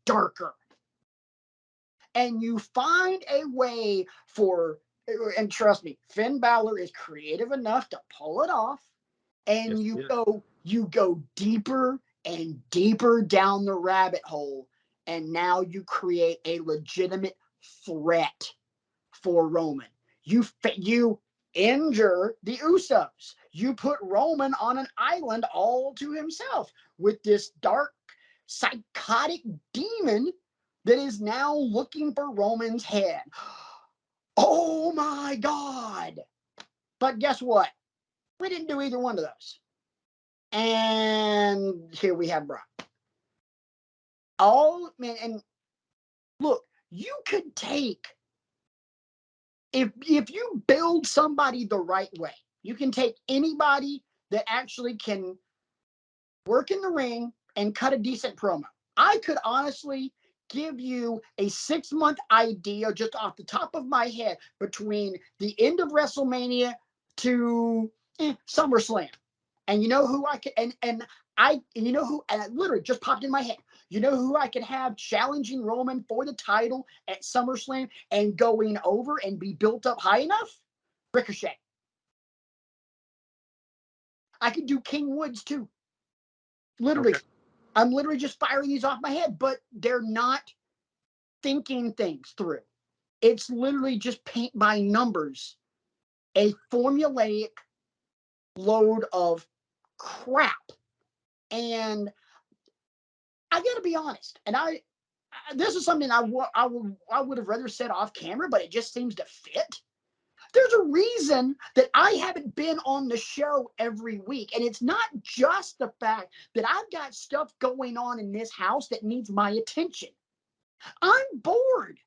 B: darker. And you find a way and trust me, Finn Balor is creative enough to pull it off. And you go deeper and deeper down the rabbit hole. And now you create a legitimate threat for Roman. You injure the Usos. You put Roman on an island all to himself with this dark, psychotic demon that is now looking for Roman's head. Oh my God. But guess what? We didn't do either one of those. And here we have Brock. And look, you could take if you build somebody the right way, you can take anybody that actually can work in the ring and cut a decent promo. I could honestly give you a 6-month idea just off the top of my head between the end of WrestleMania to SummerSlam. And you know who I could, and you know who, and it literally just popped in my head. You know who I could have challenging Roman for the title at SummerSlam and going over and be built up high enough? Ricochet. I could do King Woods too. Literally. Okay. I'm literally just firing these off my head, but they're not thinking things through. It's literally just paint by numbers, a formulaic load of crap. And I got to be honest, and this is something I would have rather said off camera, but it just seems to fit. There's a reason that I haven't been on the show every week. And it's not just the fact that I've got stuff going on in this house that needs my attention. I'm bored.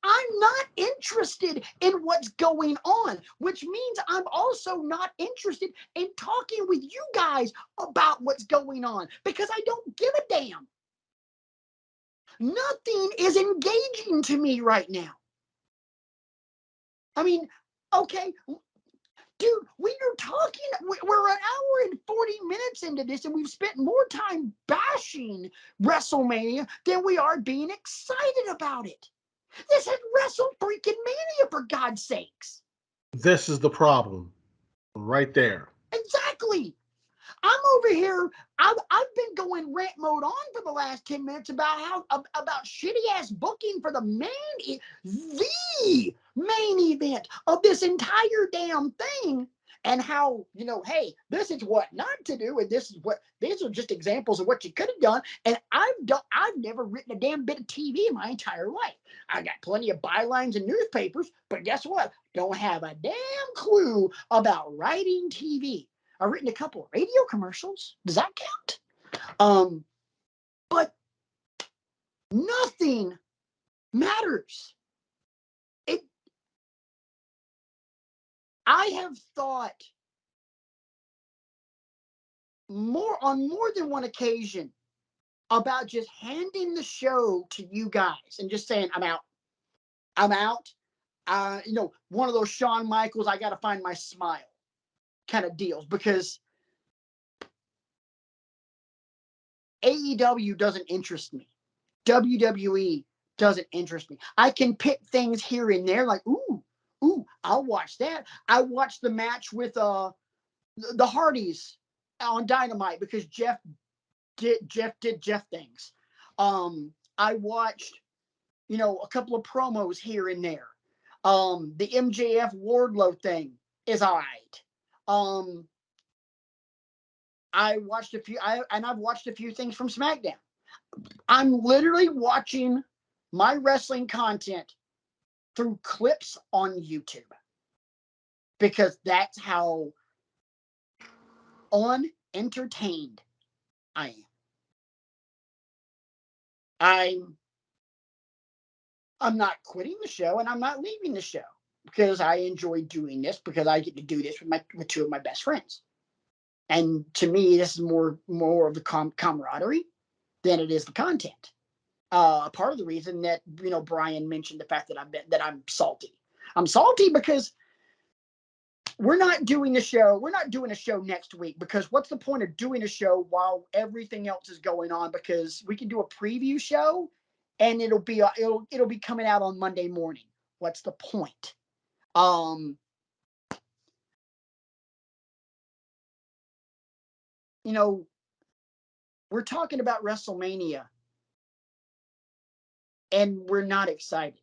B: I'm not interested in what's going on, which means I'm also not interested in talking with you guys about what's going on because I don't give a damn. Nothing is engaging to me right now. I mean, okay, dude, when you're talking, we're an hour and 40 minutes into this, and we've spent more time bashing WrestleMania than we are being excited about it. This is WrestleMania, for God's sakes.
C: This is the problem, right there.
B: Exactly. I'm over here. I've been going rant mode on for the last 10 minutes about shitty ass booking for the main event of this entire damn thing, and how, hey, this is what not to do, and these are just examples of what you could have done. And I've never written a damn bit of TV in my entire life. I got plenty of bylines in newspapers, but guess what? Don't have a damn clue about writing TV. I've written a couple of radio commercials. Does that count? But nothing matters. I have thought on more than one occasion about just handing the show to you guys and just saying, I'm out. I'm out. One of those Shawn Michaels, I got to find my smile kind of deals, because AEW doesn't interest me. WWE doesn't interest me. I can pick things here and there, like, ooh, I'll watch that. I watched the match with the Hardys on Dynamite because Jeff did Jeff things. I watched, a couple of promos here and there. The MJF Wardlow thing is all right. I've watched a few things from SmackDown. I'm literally watching my wrestling content through clips on YouTube, because that's how unentertained I am. I'm not quitting the show, and I'm not leaving the show, because I enjoy doing this, because I get to do this with two of my best friends. And to me, this is more of the camaraderie than it is the content. Part of the reason that, Brian mentioned the fact that I'm salty. I'm salty because we're not doing the show. We're not doing a show next week, because what's the point of doing a show while everything else is going on? Because we can do a preview show, and it'll be coming out on Monday morning. What's the point? We're talking about WrestleMania, and we're not excited.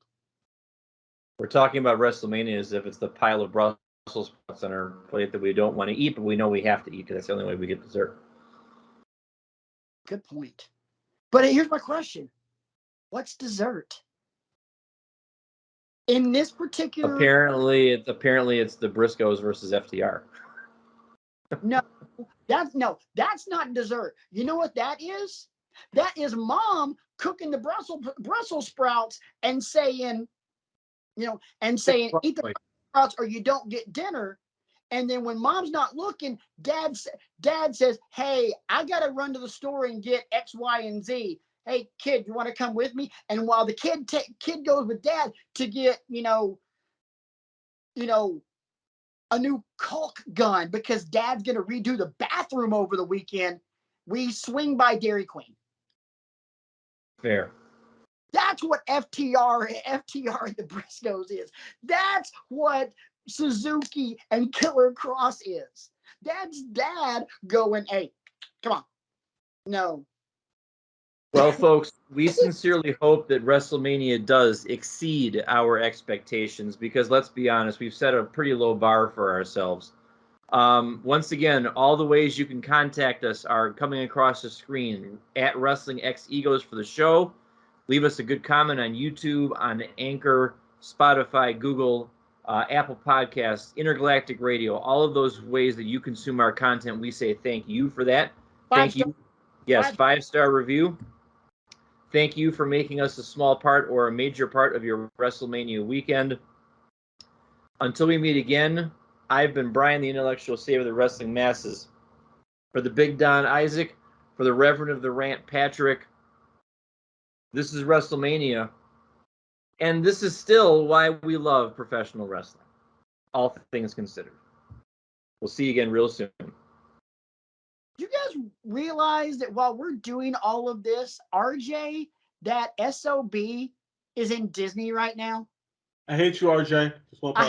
A: We're talking about WrestleMania as if it's the pile of Brussels sprouts on our plate that we don't want to eat, but we know we have to eat because that's the only way we get dessert.
B: Good point. But here's my question. What's dessert? In this particular...
A: Apparently it's the Briscoes versus FTR.
B: No, that's not dessert. You know what that is? That is Mom cooking the Brussels sprouts and saying, and saying eat the sprouts or you don't get dinner. And then when mom's not looking, dad says, hey, I got to run to the store and get X, Y, and Z. Hey, kid, you want to come with me? And while the kid goes with dad to get, a new caulk gun because dad's going to redo the bathroom over the weekend, we swing by Dairy Queen.
A: Fair.
B: That's what FTR and the Briscoes is. That's what Suzuki and Killer Cross is. That's dad going, hey, come on. No.
A: Well, folks, we sincerely hope that WrestleMania does exceed our expectations because let's be honest, we've set a pretty low bar for ourselves. Once again, all the ways you can contact us are coming across the screen at Wrestling X Egos for the show. Leave us a good comment on YouTube, on Anchor, Spotify, Google, Apple Podcasts, Intergalactic Radio, all of those ways that you consume our content. We say thank you for that. Thank you. Yes, 5-star review. Thank you for making us a small part or a major part of your WrestleMania weekend. Until we meet again, I've been Brian, the intellectual savior of the wrestling masses. For the Big Don Isaac, for the Reverend of the Rant Patrick, this is WrestleMania. And this is still why we love professional wrestling. All things considered. We'll see you again real soon.
B: You guys realize that while we're doing all of this, RJ, that SOB is in Disney right now?
C: I hate you, RJ.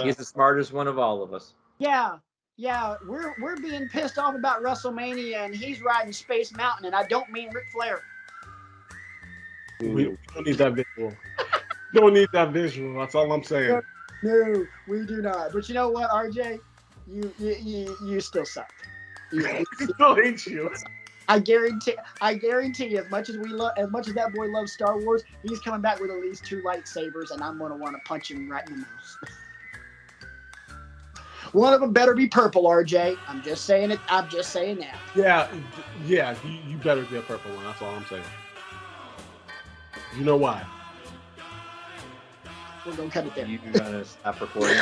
A: He's the smartest one of all of us.
B: Yeah. We're being pissed off about WrestleMania, and he's riding Space Mountain, and I don't mean Ric Flair.
C: We don't need that visual. Don't need that visual. That's all I'm saying.
B: No, we do not. But you know what, RJ? You still suck.
C: I still hate you.
B: I guarantee as much as that boy loves Star Wars, he's coming back with at least 2 lightsabers, and I'm gonna want to punch him right in the mouth. One of them better be purple, RJ. I'm just saying it. I'm just saying that.
C: Yeah. You better get a purple one. That's all I'm saying. You know why?
B: We're gonna cut it there.
A: You gotta stop recording.